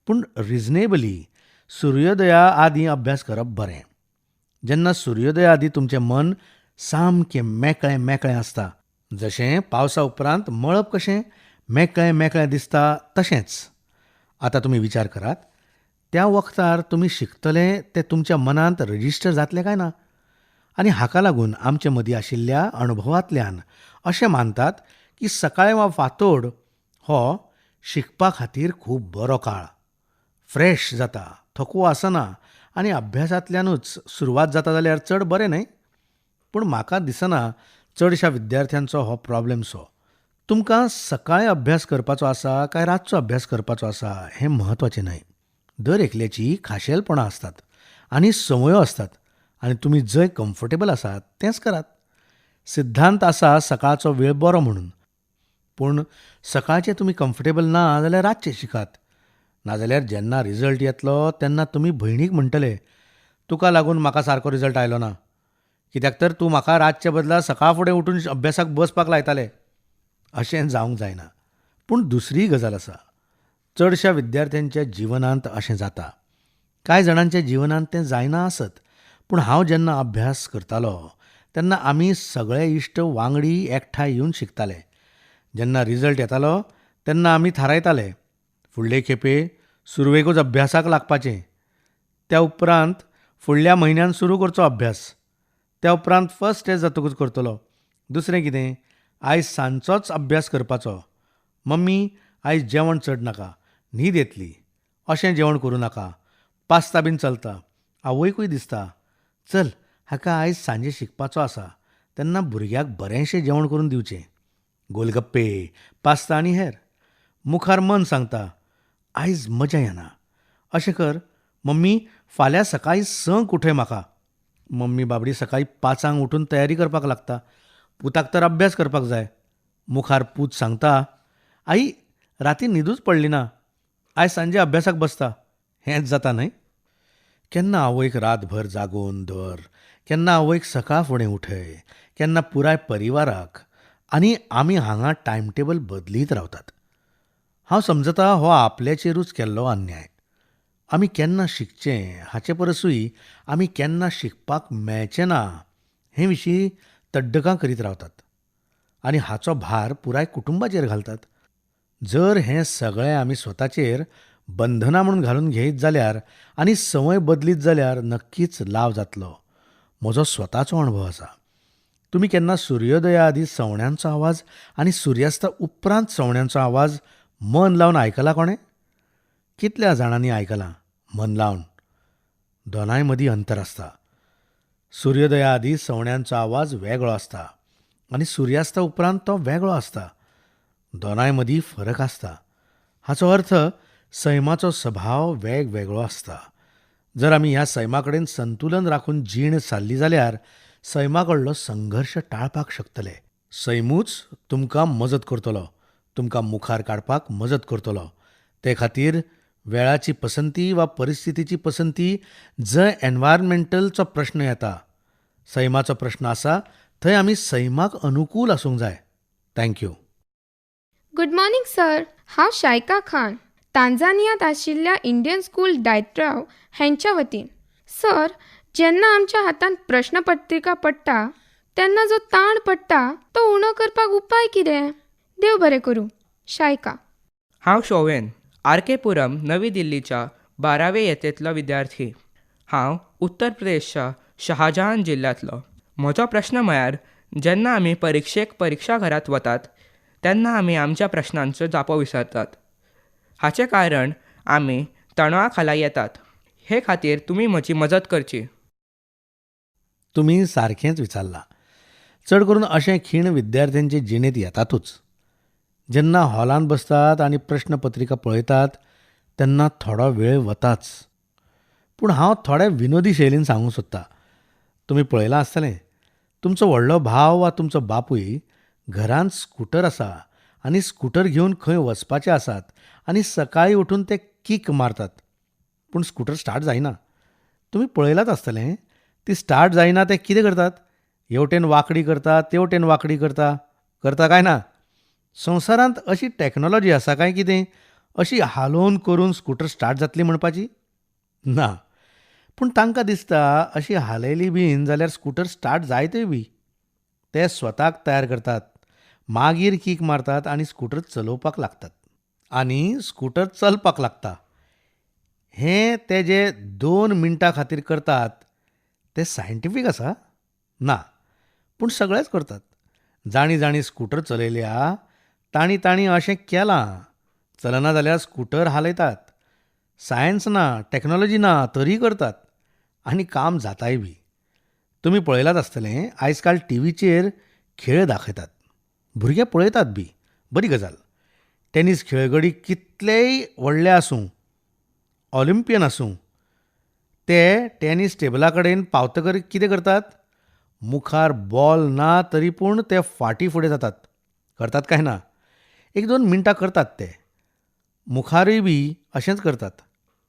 पूण रिजनेबली सुर्योदया आदीं अभ्यास करप बरें. जेन्ना सुर्योदया आदीं तुमचें मन सामकें मेकळें मेकळें आसता, जशें पावसा उपरांत मळब कशें मेकळें मेकळें दिसता तशेंच. आतां तुमी विचार करात, त्या वखदार तुमी शिकतले तें तुमच्या मनांत रजिस्टर जातलें काय ना. आनी हाका लागून आमचे मदीं आशिल्ल्या अणभवांतल्यान अशें मानतात की सकाळीं वा फांतोड हो शिकपा खातीर खूब बरो काळ. फ्रेश जाता, थकवो आसना आनी अभ्यासांतल्यानूच सुरवात जाता जाल्यार चड बरें न्हय. पूण म्हाका दिसना चडशा विद्यार्थ्यांचो हो प्रॉब्लेम सो. तुमकां सकाळीं अभ्यास करपाचो आसा काय रातचो अभ्यास करपाचो आसा हें म्हत्वाचें न्हय. दर एकल्याची खाशेलपणां आसतात आनी संवयो आसतात आनी तुमी जंय कम्फर्टेबल आसात तेंच करात. सिद्धांत आसा सकाळचो वेळ बरो म्हणून. पूण सकाळचे तुमी कम्फर्टेबल ना जाल्यार रातचे शिकात. नाजाल्यार जेन्ना रिजल्ट येतलो तेन्ना तुमी भयणीक म्हणटले, तुका लागून म्हाका सारको रिजल्ट आयलो ना, कित्याक तर तूं म्हाका रातचे बदला सकाळ फुडें उठून अभ्यासाक बसपाक लायताले. अशें जावंक जायना. पूण दुसरी गजाल आसा. चडशा विद्यार्थ्यांच्या जिवनांत अशें जाता. कांय जाणांच्या जिवनांत तें जायना आसत. पूण हांव जेन्ना अभ्यास करतालो तेन्ना आमी सगळे इश्ट वांगडी एकठांय येवन शिकताले. जेन्ना रिजल्ट येतालो तेन्ना आमी थारायताले फुडले खेपे सुरवेकूच अभ्यासाक लागपाचें. त्या उपरांत फुडल्या म्हयन्यान सुरू करचो अभ्यास. त्या उपरांत फर्स्ट टेस्ट जातकूच करतलो. दुसरें कितें, आयज सांजचोच अभ्यास करपाचो. मम्मी आयज जेवण चड नाका, न्हीद येतली, अशें जेवण करूं नाका, पास्ता बीन चलता. आवयकूय दिसता, चल हाका आयज सांजे शिकपाचो आसा तेन्ना भुरग्याक बरेंशें जेवण करून दिवचें. गोलगप्पे, पास्ता आनी हेर. मुखार मन सांगता, आयज मजा येना, अशें कर, मम्मी फाल्यां सकाळीं 6 उठय म्हाका. मम्मी बाबडी सकाळीं 5 उठून तयारी करपाक लागता. पुताक तर अभ्यास करपाक जाय. मुखार पूत सांगता, आई राती न्हिदूच पडली ना, आयज सांजे अभ्यासाक बसता. हेंच जाता न्हय. केन्ना आवयक रातभर जागोवन दवर, केन्ना आवयक सकाळ फुडें उठय, केन्ना पुराय परिवाराक, आनी आमी हांगा टायम टेबल बदलीत रावतात. हांव समजता हो आपल्याचेरूच केल्लो अन्याय. आमी केन्ना शिकचें हाचे परसूय आमी केन्ना शिकपाक मेळचें ना हे विशीं तड्डकां करीत रावतात आनी हाचो भार पुराय कुटुंबाचेर घालतात. जर हें सगळें आमी स्वताचेर बंधनां म्हणून घालून घेयत जाल्यार आनी संवय बदलीत जाल्यार नक्कीच लाव जातलो. म्हजो स्वताचो अणभव आसा. तुमी केन्ना सुर्योदया आदीं सवण्यांचो आवाज आनी सुर्यास्ता उपरांत सवण्यांचो आवाज मन लावन आयकला कोणें? कितल्या जाणांनी आयकलां मन लावन? दोनांय मदीं अंतर आसता. सुर्योदया आदीं सवण्यांचो आवाज वेगळो आसता आनी सुर्यास्ता उपरांत तो वेगळो आसता. दोनांय मदीं फरक आसता. हाचो अर्थ सैमाचो स्वभाव वेगवेगळो आसता. जर आमी ह्या सैमा कडेन संतुलन राखून जीण सारली जाल्यार सैमाकडलो संघर्श टाळपाक शकतले. सैमूच तुमकां मजत करतलो, तुमकां मुखार काडपाक मजत करतलो. ते खातीर वेळाची पसंती वा परिस्थितीची पसंती जंय एनवायरमेंटलचो प्रश्न येता, सैमाचो प्रश्न आसा, थंय आमी सैमाक अनुकूल आसूंक जाय. थँक्यू. Good morning sir. हांव शायका खान, तांजानियांत आशिल्ल्या इंडियन स्कूल डायट्राव हेंच्या वतीन. सर, जेन्ना आमच्या हातांत प्रश्नपत्रिका पडटा तेन्ना जो ताण पडटा तो उणो करपाक उपाय कितें? देव बरें करूं. शायका. हांव शोवेन, आर.के. पुरम, नवी दिल्लीच्या 12वे येतेंतलो विद्यार्थी. हांव उत्तर प्रदेशच्या शहाजहान जिल्ल्यांतलो. म्हजो प्रश्न म्हळ्यार, जेन्ना आमी परिक्षेक परीक्षा घरांत वतात तेन्ना आमी आमच्या प्रश्नांचो जापो विसरतात. हाचें कारण आमी तणावा खाला येतात. हे खातीर तुमी म्हजी मजत करची. तुमी सारकेंच विचारलां. चड करून अशें खीण विद्यार्थ्यांचे जिणेंत येतातूच. जेन्ना हॉलांत बसतात आनी प्रश्नपत्रिका पळयतात तेन्ना थोडो वेळ वताच. पूण हांव थोड्या विनोदी शैलीन सांगूंक सोदतां. तुमी पळयलां आसतलें, तुमचो व्हडलो भाव वा तुमचो बापूय घरांत स्कूटर आसा आनी स्कूटर घेवन खंय वचपाचे आसात आनी सकाळीं उठून ते किक मारतात, पूण स्कूटर स्टार्ट जायना. तुमी पळयलांच आसतलें, ती स्टार्ट जायना ते कितें करतात? हेवटेन वांकडी करता, तेवटेन वांकडी करता. करता काय ना? संवसारांत अशी टॅक्नॉलॉजी आसा काय कितें अशी हालोवन करून स्कूटर स्टार्ट जातली म्हणपाची? ना. पूण तांकां दिसता अशी हालयली बीन जाल्यार स्कूटर स्टार्ट जायतय बी. ते स्वताक तयार करतात, मागीर किक मारतात आनी स्कूटर चलोवपाक लागतात. आनी स्कूटर चलपाक लागता. हें ते जे 2 मिनटां खातीर करतात तें सायंटिफीक आसा? ना. पूण सगळेच करतात. जाणी जाणी स्कूटर चलयल्या तांणी अशें केलां. चलना जाल्यार स्कूटर हालयतात. सायन्स ना, टॅक्नॉलॉजी ना, तरी करतात. आनी काम जाताय बी. तुमी पळयलात आसतलें आयज काल टीव्हीचेर खेळ दाखयतात. भुरगे पळयतात बी. बरी गजाल. टेनीस खेळगडी कितलेय व्हडले आसूं, ऑलिंपियन आसूं, ते टेनीस टेबला कडेन पावतकर कितें करतात? मुखार बॉल ना तरी पूण ते फाटीं फुडें जातात. करतात काय ना? 1-2 मिनटां करतात ते. मुखारूय बी अशेंच करतात.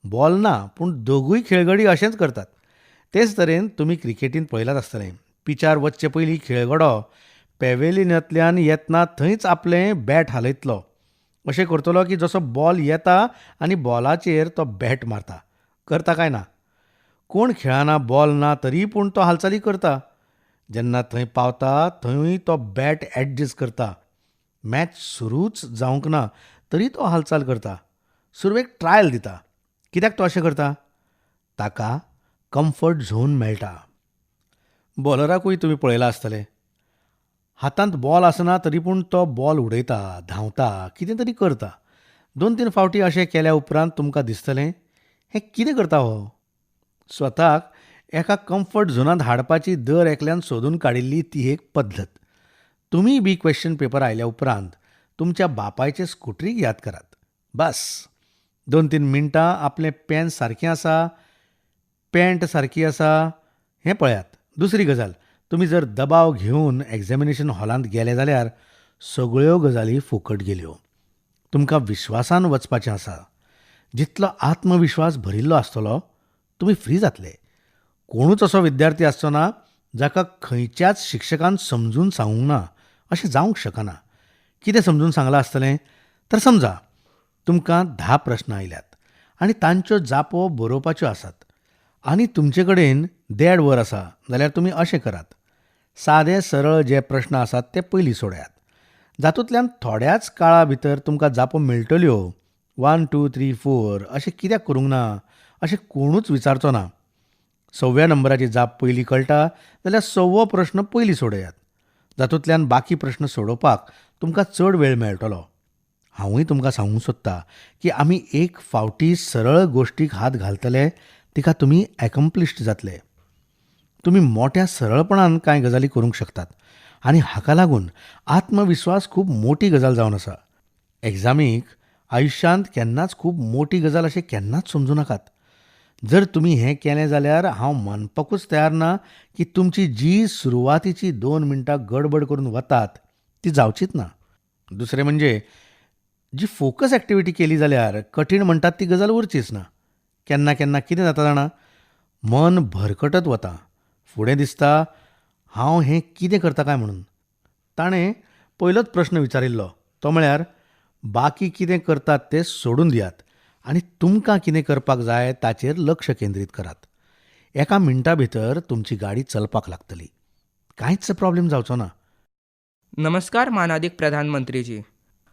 बॉल ना पूण दोगूय खेळगडी अशेंच करतात. तेच तरेन तुमी क्रिकेटीन पळयलात आसतलें. पिचार वचचे पयलीं खेळगडो पॅवेलियनांतल्यान येतना थंयच आपलें बॅट हालयतलो. अशें करतलो की जसो बॉल येता आनी बॉलाचेर तो बॅट मारता. करता काय ना? कोण खेळाना बॉल ना तरी पूण तो हालचाली करता. जेन्ना थंय पावता थंयूय तो बॅट एडजस्ट करता. मॅच सुरूच जावंक ना तरी तो हालचाल करता. सुरवेक ट्रायल दिता. कित्याक तो अशें करता? ताका कम्फर्ट झोन मेळटा. बॉलराकूय तुमी पळयलां आसतलें. हातांत बॉल आसना तरी पूण तो बॉल उडयता, धांवता, कितें तरी करता. 2-3 फावटी अशें केल्या उपरांत तुमकां दिसतलें हें कितें करता हो? स्वताक एका कम्फर्ट झोनांत हाडपाची दर एकल्यान सोदून काडिल्ली ती एक पद्दत. तुमी बी क्वेश्चन पेपर आयल्या उपरांत तुमच्या बापायचे स्कुटरीक याद करात. बस 2-3 मिनटां आपलें पेन सारकें आसा, पॅन्ट सारकी आसा हें पळयात. दुसरी गजाल, तुमी जर दबाव घेवन एग्जामिनेशन हॉलांत गेले जाल्यार सगळ्यो गजाली फुकट गेल्यो. तुमकां विश्वासान वचपाचें आसा. जितलो आत्मविश्वास भरिल्लो आसतलो तुमी फ्री जातले. कोणूच असो विद्यार्थी आसचो ना जाका खंयच्याच शिक्षकान समजून सांगूंक ना अशें जावंक शकना. कितें समजून सांगलां आसतलें? तर समजा तुमकां 10 प्रस्न आयल्यात आनी तांच्यो जापो बरोवपाच्यो आसात आनी तुमचे कडेन 1.5 वर आसा जाल्यार तुमी अशें करात. सादे सरळ जे प्रस्न आसात ते पयलीं सोडयात. जातूंतल्यान थोड्याच काळा भितर तुमकां जापो मेळटल्यो. 1, 2, 3, 4 अशें कित्याक करूंक ना अशें कोणूच विचारचो ना. 6व्या नंबराची जाप पयलीं कळटा जाल्यार 6वो प्रस्न पयलीं सोडयात. जातूंतल्यान बाकी प्रस्न सोडोवपाक तुमकां चड वेळ मेळटलो. हांवूय तुमकां सांगूंक सोदतां की आमी एक फावटी सरळ गोश्टीक हात घालतले तिका तुमी एकम्प्लिश्ड जातले. तुमी मोठ्या सरळपणान कांय गजाली करूंक शकतात आनी हाका लागून आत्मविश्वास खूब मोठी गजाल जावन आसा. एग्जामीक आयुश्यांत केन्नाच खूब मोठी गजाल अशें केन्नाच समजूं नाकात. जर तुमी हें केलें जाल्यार हांव मानपाकूच तयार ना की तुमची जी सुरवातीची 2 मिनटां गडबड करून वतात ती जावचीच ना. दुसरें म्हणजे जी फोकस एक्टिविटी केली जाल्यार कठीण म्हणटात ती गजाल उरचीच ना. केन्ना केन्ना कितें जाता जाणा, मन भरकटत वता. फुडें दिसता हांव हें कितें करता काय म्हणून. ताणें पयलोच प्रस्न विचारिल्लो तो म्हळ्यार बाकी कितें करतात तें सोडून दियात आनी तुमकां कितें करपाक जाय ताचेर लक्ष केंद्रीत करात. एका मिनटा भितर तुमची गाडी चलपाक लागतली. कांयच प्रॉब्लेम जावचो ना. नमस्कार मानादीक प्रधानमंत्रीजी.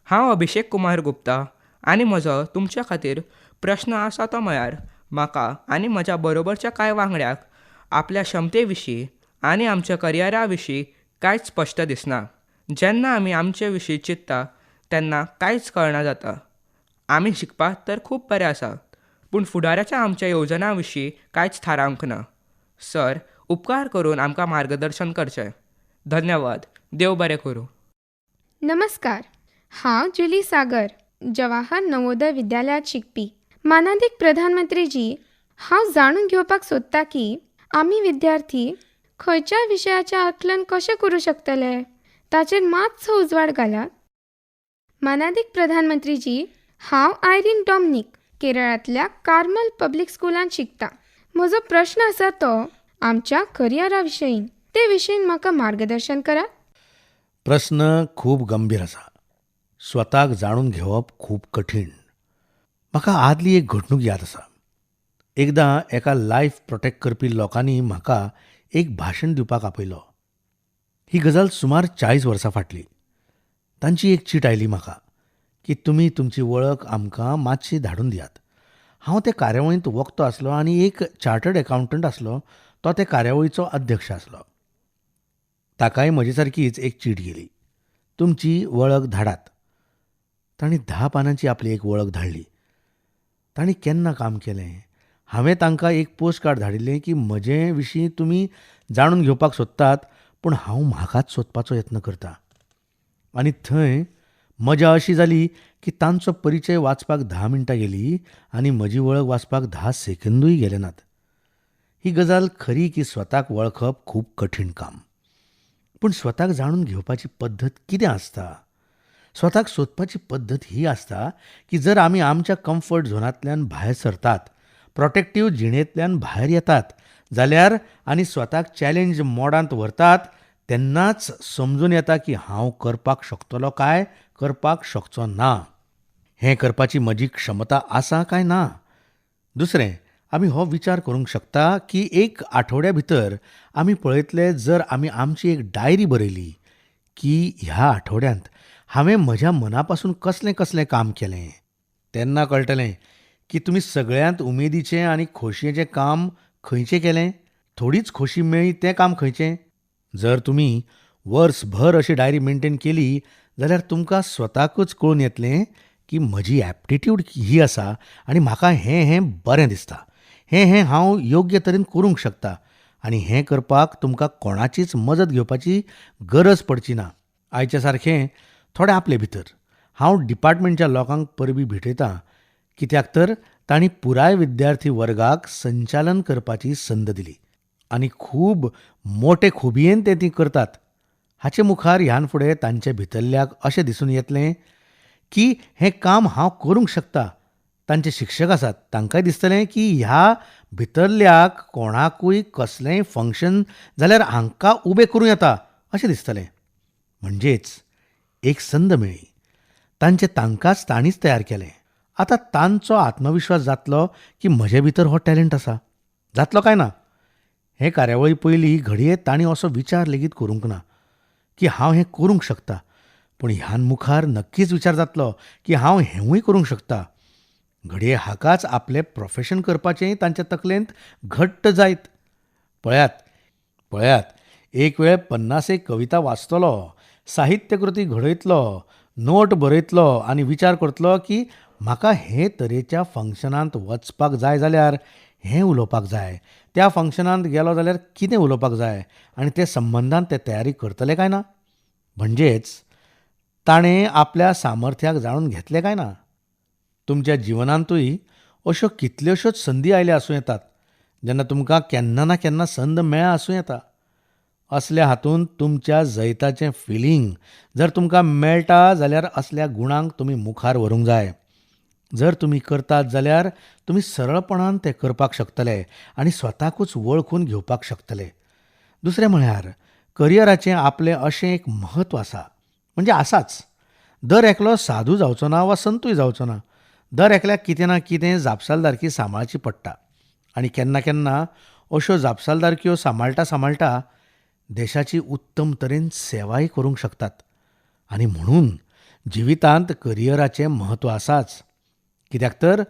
हांव अभिषेक कुमार गुप्ता आनी म्हजो तुमच्या खातीर प्रश्न आसा तो म्हळ्यार म्हाका आनी म्हज्या बरोबरच्या कांय वांगड्याक आपल्या क्षमते विशीं आनी आमच्या करियरा विशीं कांयच स्पश्ट दिसना. जेन्ना आमी आमचे विशीं चिंतता तेन्ना कांयच कळना जाता. आमी शिकपाक तर खूब बरे आसा पूण फुडाराच्या आमच्या येवजणां विशीं कांयच थारावंक ना. सर, उपकार करून आमकां मार्गदर्शन करचें. धन्यवाद. देव बरें करूं. नमस्कार. हांव जुली सागर, जवाहर नवोदय विद्यालयांत शिकपी. मानादीक प्रधानमंत्रीजी, हांव जाणून घेवपाक सोदतां की आमी विद्यार्थी खंयच्या विशयाचें आकलन कशें करूं शकतले ताचेर मातसो उजवाड घालात. मानादीक प्रधानमंत्रीजी, हांव आयरीन डॉमनीक, केरळांतल्या कार्मल पब्लीक स्कुलांत शिकतां. म्हजो प्रश्न आसा तो आमच्या करियरा विशयी. ते विशीं म्हाका मार्गदर्शन करात. प्रस्न खूब गंभीर आसा. स्वताक जाणून घेवप खूब कठीण. म्हाका आदली एक घडणूक याद आसा. एकदां एका लायफ प्रोटेक्ट करपी लोकांनी म्हाका एक भाशण दिवपाक आपयलो. ही गजाल सुमार 40 वर्सां फाटली. तांची एक चीट आयली म्हाका की तुमी तुमची वळख आमकां मातशी धाडून दियात. हांव ते कार्यावळींत वक्तो आसलो आनी एक चार्टर्ड अकावंटंट आसलो तो ते कार्यावळीचो अध्यक्ष आसलो. ताकाय म्हजे सारकीच एक चीट गेली. तुमची वळख धाडात. तांणी 10 पानांची आपली एक वळख धाडली. तांणी केन्ना काम केलें, हांवें तांकां एक पोस्ट कार्ड धाडिल्लें की म्हजे विशीं तुमी जाणून घेवपाक सोदतात, पूण हांव म्हाकाच सोदपाचो यत्न करतां. आनी थंय मजा अशी जाली की तांचो परिचय वाचपाक 10 मिनटां गेलीं आनी म्हजी वळख वाचपाक 10 सेकंदूय गेले नात. ही गजाल खरी की स्वताक वळखप खूब कठीण काम. पूण स्वताक जाणून घेवपाची पद्दत कितें आसता? स्वताक सोदपाची पद्दत ही आसता की जर आमी आमच्या कम्फर्ट झोनांतल्यान भायर सरतात, प्रोटेक्टीव जिणेंतल्यान भायर येतात, जाल्यार आनी स्वताक चॅलेंज मोडांत व्हरतात, तेन्नाच समजून येता की हांव करपाक शकतलों काय करपाक शकचो ना. हें करपाची म्हजी क्षमता आसा काय ना. दुसरें, आमी हो विचार करूंक शकता की एक आठवड्या भितर आमी पळयतले जर आमी आमची एक डायरी बरयली की ह्या आठवड्यांत हांवें म्हज्या मनापासून कसलें कसलें काम केलें, तेन्ना कळटलें की तुमी सगळ्यांत उमेदीचें आनी खोशयेचें काम खंयचें केलें, थोडीच खोशी मेळ्ळी तें काम खंयचें. जर तुमी वर्सभर अशी डायरी मेंटेन केली जाल्यार तुमकां स्वताकूच कळून येतलें की म्हजी एप्टिट्यूड ही आसा आनी म्हाका हें बरें दिसता, हें हांव योग्य तरेन करूंक शकता आनी हें करपाक तुमकां कोणाचीच मजत घेवपाची गरज पडची ना. आयचे सारकें थोडें आपले भितर हांव डिपार्टमेंटच्या लोकांक परबीं भेटयतां, कित्याक तर तांणी पुराय विद्यार्थी वर्गाक संचालन करपाची संद दिली आनी खूब मोटे खुबयेन ते ती करतात. हाचे मुखार ह्यान फुडें तांचे भितरल्याक अशें दिसून येतलें की हें काम हांव करूंक शकता. तांचे शिक्षक आसात तांकांय दिसतलें की ह्या भितरल्याक कोणाकूय कसलेंय फंक्शन जाल्यार हांकां उबें करूं येता अशें दिसतलें. म्हणजेच एक संद मेळ्ळी. तांचें तांकांच तांणीच तयार केलें. आतां तांचो आत्मविश्वास जातलो की म्हजे भितर हो टॅलंट आसा. जातलो काय ना? हे कार्यावळी पयलीं घडये तांणी असो विचार लेगीत करूंक ना की हांव हें करूंक शकता. पूण ह्यान मुखार नक्कीच विचार जातलो की हांव हेंवूय करूंक शकता. घडये हाकाच आपलें प्रोफेशन करपाचें तांच्या तकलेंत घट्ट जायत. पळयात, एक वेळ 50 कविता वाचतलो, साहित्य कृती घडयतलो, नोट बरयतलो आनी विचार करतलो की म्हाका हे तरेच्या फंक्शनांत वचपाक जाय जाल्यार हें उलोवपाक जाय, त्या फंक्शनांत गेलो जाल्यार कितें उलोवपाक जाय आनी ते संबंदान ते तयारी करतले काय ना. म्हणजेच ताणें आपल्या सामर्थ्याक जाणून घेतलें काय ना. तुमच्या जिवनांतूय अश्यो कितल्योश्योच संदी आयल्या आसूं येतात जेन्ना तुमकां केन्ना ना केन्ना संद मेळ्ळा आसूं येता. असल्या हातूंत तुमच्या जैताचें फिलींग जर तुमकां मेळटा जाल्यार असल्या गुणांक तुमी मुखार व्हरूंक जाय. जर तुमी करतात जाल्यार तुमी सरळपणान तें करपाक शकतले आनी स्वताकूच वळखून घेवपाक शकतले. दुसरें म्हळ्यार करियराचें आपलें अशें एक म्हत्व आसा, म्हणजे आसाच. दर एकलो साधू जावचो ना वा संतूय जावचो ना. दर एकल्याक कितें ना कितें जापसालदारकी सांबाळची पडटा आनी केन्ना केन्ना अश्यो जापसालदारक्यो सांबाळटा देशाची उत्तम तरेन सेवाय करूंक शकतात. आनी म्हणून जिवितांत करियराचें म्हत्व आसाच. कित्याक तर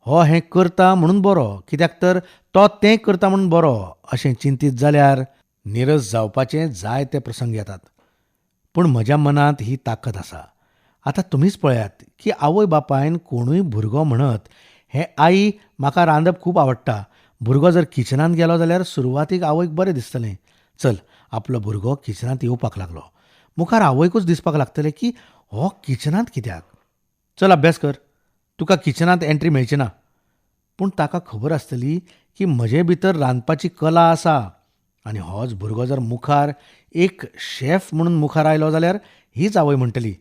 हो हें करता म्हणून बरो, कित्याक तर तो तें करता म्हणून बरो अशें चिंतीत जाल्यार निरस जावपाचे जायते प्रसंग येतात. पूण म्हज्या मनांत ही ताकद आसा. आतां तुमीच पळयात की आवय बापायन कोणूय भुरगो म्हणत हें आई म्हाका रांदप खूब आवडटा. भुरगो जर किचनांत गेलो जाल्यार सुरवातीक आवयक बरें दिसतलें. चल, आपलो भुरगो किचनांत येवपाक लागलो. मुखार आवयकूच दिसपाक लागतलें की हो किचनांत कित्याक? चल अभ्यास कर, तुका किचनांत एंट्री मेळची ना. पूण ताका खबर आसतली की म्हजे भितर रांदपाची कला आसा आनी होच भुरगो जर मुखार एक शेफ म्हणून मुखार आयलो जाल्यार हीच आवय म्हणटली,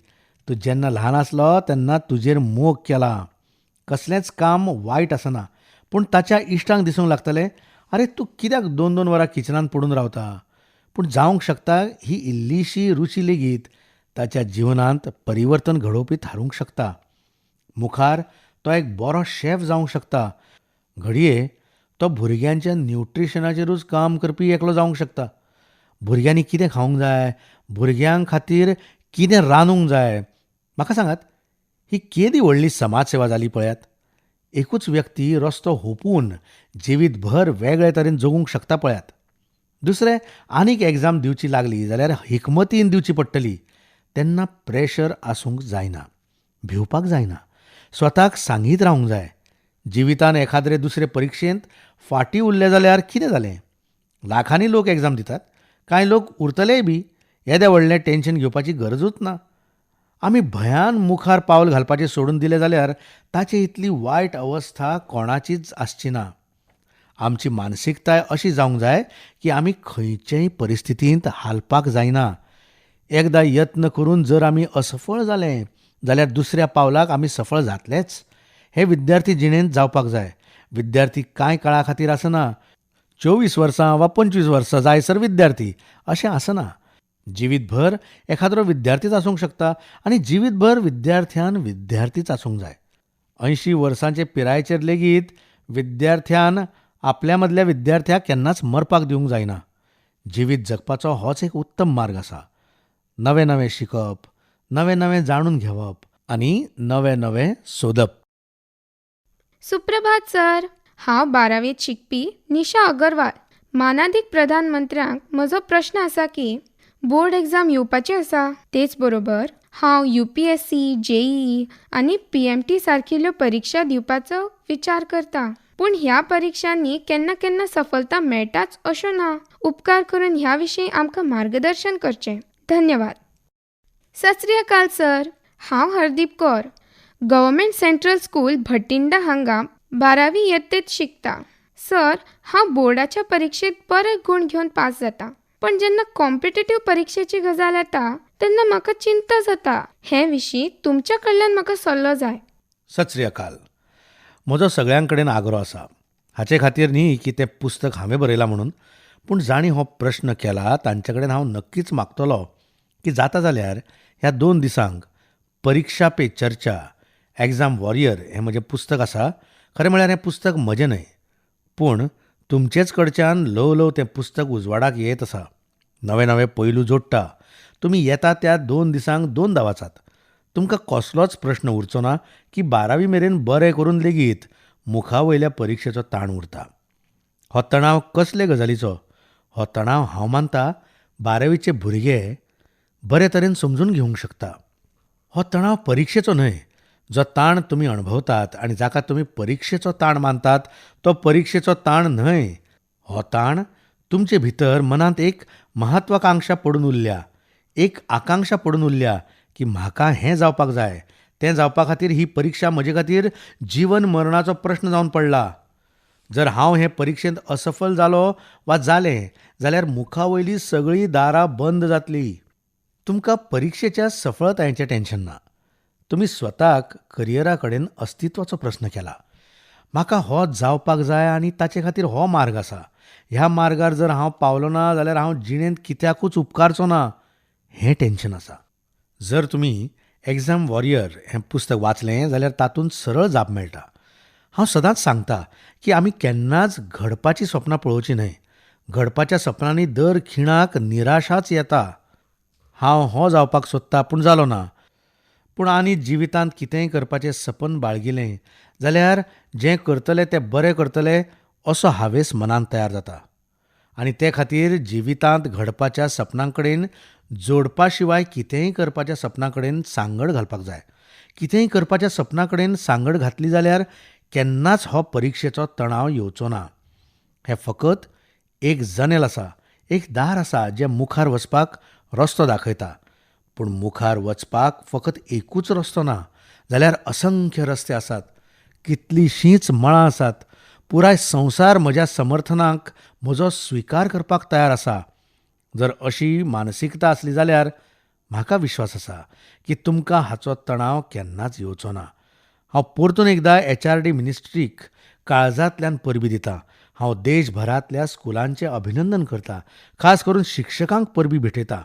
तूं जेन्ना ल्हान आसलो तेन्ना तुजेर मोग केला. कसलेंच काम वायट आसना. पूण ताच्या इश्टांक दिसूंक लागतलें, आरे तूं कित्याक 2-2 वरां किचनांत पडून रावता. पूण जावंक शकता ही इल्लीशी रुची लेगीत ताच्या जिवनांत परिवर्तन घडोवपी थारूंक शकता. मुखार तो एक बरो शेफ जावंक शकता. घडये तो भुरग्यांच्या न्यूट्रिशनाचेरूच काम करपी एकलो जावंक शकता. भुरग्यांनी कितें खावंक जाय, भुरग्यां खातीर कितें रांदूंक जाय. म्हाका सांगात, ही केदी व्हडली समाज सेवा जाली पळयात. एकूच व्यक्ती रस्तो हुपून जिवीतभर वेगळे तरेन जगूंक शकता पळयात. दुसरें, आनीक एग्जाम दिवची लागली जाल्यार हिकमतीन दिवची पडटली. तेन्ना प्रेशर आसूंक जायना, भिवपाक जायना. स्वताक सांगीत रावंक जाय जिवितान एखाद्रे दुसरे परीक्षेंत फाटीं उरले जाल्यार कितें जालें? लाखांनी लोक एग्जाम दितात, कांय लोक उरतलेय बी. येदें व्हडलें टेन्शन घेवपाची गरजूच ना. आमी भयान मुखार पावल घालपाचें सोडून दिलें जाल्यार ताचे इतली वायट अवस्था कोणाचीच आसची ना. आमची मानसिकताय अशी जावंक जाय की आमी खंयचेय परिस्थितींत हालपाक जायना. एकदां यत्न करून जर आमी असफळ जाले जाल्यार दुसऱ्या पावलाक आमी सफळ जातलेच. हे विद्यार्थी जिणेंत जावपाक जाय. विद्यार्थी कांय काळा खातीर आसना. 24 वर्सां वा 25 वर्सां जायसर विद्यार्थी अशें आसना. जिवीतभर एखादो विद्यार्थीच आसूंक शकता आनी जिवीतभर विद्यार्थ्यान विद्यार्थीच आसूंक जाय. 80 वर्सांचे पिरायेचेर लेगीत विद्यार्थ्यान आपल्या मदल्या विद्यार्थ्याक केन्नाच मरपाक दिवंक जायना. जिवीत जगपाचो होच एक उत्तम मार्ग आसा. नवें नवें शिकप, नवें नवें जाणून घेवप आनी नवें नवें सोदप. सुप्रभात सर. हांव 12वेंत शिकपी निशा अगरवाल. मानादीक प्रधानमंत्र्यांक म्हजो प्रश्न आसा की बोर्ड एग्जाम येवपाची आसा. तेच बरोबर हांव UPSC, JEE आनी PMT सारकिल्ल्यो परीक्षा दिवपाचो विचार करतां. पूण ह्या परीक्षांनी केन्ना केन्ना सफलता मेळटाच अशें ना. उपकार करून ह्या विशीं आमकां मार्गदर्शन करचें. धन्यवाद. सत श्री अकाल सर. हांव Hardeep Kaur. Government central school Bathinda हांगा 12वी यत्तेत शिकता. सर, हांव बोर्डाच्या परीक्षेत बरे गुण घेवन पास जाता. पण जेन्ना कॉम्पिटेटिव्ह परीक्षेची गजाल येता तेन्ना म्हाका चिंता जाता. हे विशीं तुमच्या कडल्यान म्हाका सल्लो जाय. सत श्री अकाल. म्हजो सगळ्यां कडेन आग्रो आसा. हाचे खातीर न्ही की तें पुस्तक हांवें बरयलां म्हणून, पूण जाणी हो प्रश्न केला तांचे कडेन हांव नक्कीच मागतलों की जाता जाल्यार ह्या 2 दिसांक परीक्षा पे चर्चा एग्जाम वॉरियर हें म्हजें पुस्तक आसा. खरें म्हळ्यार हें पुस्तक म्हजें न्हय, पूण तुमचेच कडच्यान ल्हव ल्हव तें पुस्तक उजवाडाक येत आसा. नवे नवे पैलू जोडटा. तुमी येता त्या 2 दिसांक 2दां वाचात. तुमकां कसलोच प्रश्न उरचो ना की 12वी मेरेन बरें करून लेगीत मुखा वयल्या परीक्षेचो ताण उरता. हो तणाव कसले गजालीचो? हो तणाव हांव मानतां 12वीचे भुरगे बरे तरेन समजून घेवंक शकता. हो तणाव परीक्षेचो न्हय. जो ताण तुमी अणभवतात आनी जाका तुमी परीक्षेचो ताण मानतात तो परीक्षेचो ताण न्हय. हो ताण तुमचे भितर मनांत एक म्हत्वाकांक्षा पडून उरल्या, एक आकांक्षा पडून उरल्या की म्हाका हें जावपाक जाय, तें जावपा खातीर ही परीक्षा म्हजे खातीर जीवन मरणाचो प्रश्न जावन पडला. जर हांव हे परीक्षेंत असफल जालो वा जालें जाल्यार मुखा वयलीं सगळीं दारां बंद जातलीं. तुमकां परीक्षेच्या सफळतायेचें टेन्शन ना. तुमी स्वताक करियरा कडेन अस्तित्वाचो प्रश्न केला. म्हाका हो जावपाक जाय आनी ताचे खातीर हो मार्ग आसा. ह्या मार्गार जर हांव पावलो ना जाल्यार हांव जिणेंत कित्याकूच उपकारचो ना हें टेन्शन आसा. जर तुमी एग्जाम वॉरियर हें पुस्तक वाचलें जाल्यार तातूंत सरळ जाप मेळटा. हांव सदांच सांगतां की आमी केन्नाच घडपाची सपनां पळोवची न्हय. घडपाच्या सपनांनी दर खिणाक निराशाच येता. हांव हो जावपाक सोदतां पूण जालो ना. पूण आनी जिवितांत कितेंय करपाचें सपन बाळगिलें जाल्यार जें करतलें तें बरें करतलें असो हावेस मनांत तयार जाता. आनी ते खातीर जिवितांत घडपाच्या सपनां कडेन जोडपा शिवाय कितेंय करपाच्या सपनां कडेन सांगड घालपाक जाय. कितेंय करपाच्या सपनां कडेन सांगड घातली जाल्यार केन्नाच हो परीक्षेचो तणाव येवचो ना. हें फकत एक जनेल आसा, एक दार आसा जें मुखार वचपाक रस्तो दाखयता. पूण मुखार वचपाक फकत एकूच रस्तो ना जाल्यार असंख्य रस्ते आसात. कितलींशींच मळां आसात. पुराय संवसार म्हज्या समर्थनाक म्हजो स्विकार करपाक तयार आसा. जर अशी मानसिकता आसली जाल्यार म्हाका विश्वास आसा की तुमकां हाचो तणाव केन्नाच येवचो ना. हांव परतून एकदां HRD मिनिस्ट्रीक काळजांतल्यान परबीं दितां. हांव देशभरांतल्या स्कुलांचें अभिनंदन करतां. खास करून शिक्षकांक परबीं भेटयतां.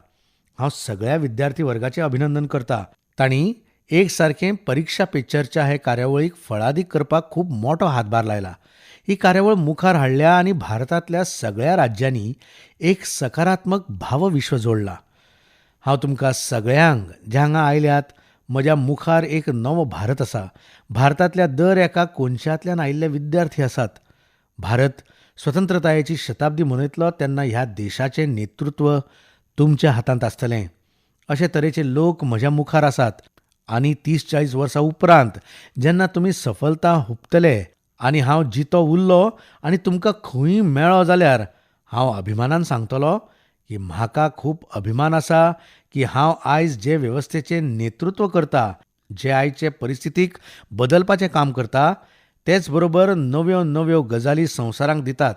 हांव सगळ्या विद्यार्थी वर्गाचें अभिनंदन करतां. तांणी एक सारकें परीक्षा पे चर्चा हे कार्यावळीक फळादीक करपाक खूब मोठो हातभार लायला. ही कार्यावळ मुखार हाडल्या आनी भारतांतल्या सगळ्या राज्यांनी एक सकारात्मक भावविश्व जोडला. हांव तुमकां सगळ्यांक जे हांगा आयल्यात म्हज्या मुखार एक नवो भारत आसा. भारतांतल्या दर एका कोनशांतल्यान आयिल्ले विद्यार्थी आसात. भारत स्वतंत्रतायेची शताब्दी मनयतलो तेन्ना ह्या देशाचें नेतृत्व तुमच्या हातांत आसतलें. अशे तरेचे लोक म्हज्या मुखार आसात. आनी 30-40 वर्सां उपरांत जेन्ना तुमी सफलता हुपतले आनी हांव जितो उरलो आनी तुमकां खंय मेळ्ळो जाल्यार हांव अभिमानान सांगतलों की म्हाका खूब अभिमान आसा की हांव आयज जे वेवस्थेचें नेतृत्व करता, जे आयचे परिस्थितीक बदलपाचें काम करता, तेच बरोबर नव्यो नव्यो गजाली संवसाराक दितात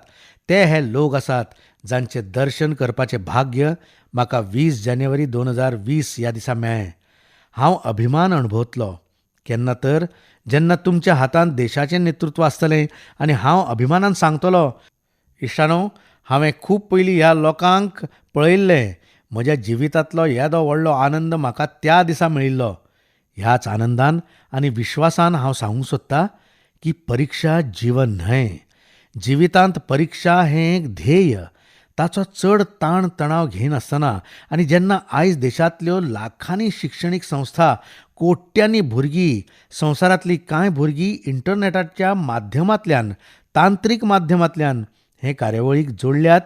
ते हे लोक आसात जांचें दर्शन करपाचें भाग्य म्हाका 20 जानेवारी 2020 ह्या दिसा मेळ्ळें. हांव अभिमान अणभवतलों केन्ना तर जेन्ना तुमच्या हातांत देशाचें नेतृत्व आसतलें आनी हांव अभिमानान सांगतलों, इश्टानो, हांवें खूब पयलीं ह्या लोकांक पळयिल्लें. म्हज्या जिवितांतलो येदो व्हडलो आनंद म्हाका त्या दिसा मेळिल्लो. ह्याच आनंदान आनी विश्वासान हांव सांगूंक सोदतां की परीक्षा जीवन न्हय. जिवितांत परीक्षा हें एक ध्येय. ताचो चड ताण तणाव घेयनासतना आनी जेन्ना आयज देशांतल्यो लाखांनी शिक्षणीक संस्था, कोट्यांनी भुरगीं, संवसारांतलीं कांय भुरगीं इंटरनॅटाच्या माध्यमांतल्यान, तांत्रीक माध्यमांतल्यान हे कार्यावळीक जोडल्यात,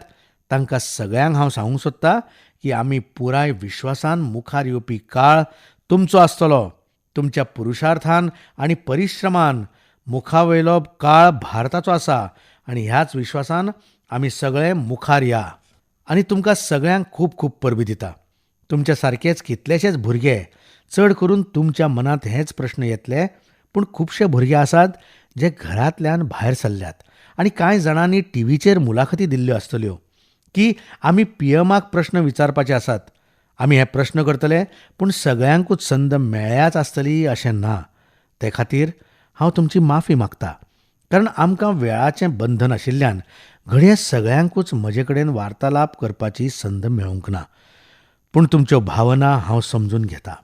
तांकां सगळ्यांक हांव सांगूंक सोदतां की आमी पुराय विश्वासान मुखार येवपी काळ तुमचो आसतलो. तुमच्या पुरुशार्थान आनी परिश्रमान मुखावयलो काळ भारताचो आसा आनी ह्याच विश्वासान आमी सगळे मुखार या. आनी तुमकां सगळ्यांक खूब खूब परबीं दिता. तुमच्या सारकेच कितलेशेच भुरगे, चड करून तुमच्या मनांत हेच प्रश्न येतले, पूण खुबशे भुरगे आसात जे घरांतल्यान भायर सरल्यात आनी कांय जाणांनी टीव्हीचेर मुलाखती दिल्ल्यो आसतल्यो की आमी पीएमाक प्रश्न विचारपाचे आसात. आमी हे प्रश्न करतले पूण सगळ्यांकूच संद मेळ्ळ्याच आसतली अशें ना. ते खातीर हांव तुमची माफी मागतां, कारण आमकां वेळाचें बंधन आशिल्ल्यान घडये सगळ्यांकूच म्हजे कडेन वार्तालाप करपाची संद मेळूंक ना. पूण तुमच्यो भावना हांव समजून घेतां,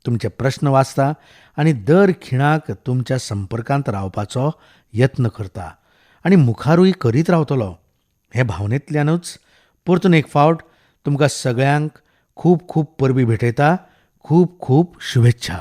तुमचे प्रश्न वाचता आनी दर खिणाक तुमच्या संपर्कांत रावपाचो यत्न करता आनी मुखारूय करीत रावतलो. हे भावनेंतल्यानूच परतून एक फावट तुमकां सगळ्यांक खूब खूब परबीं भेटयता. खूब खूब शुभेच्छा.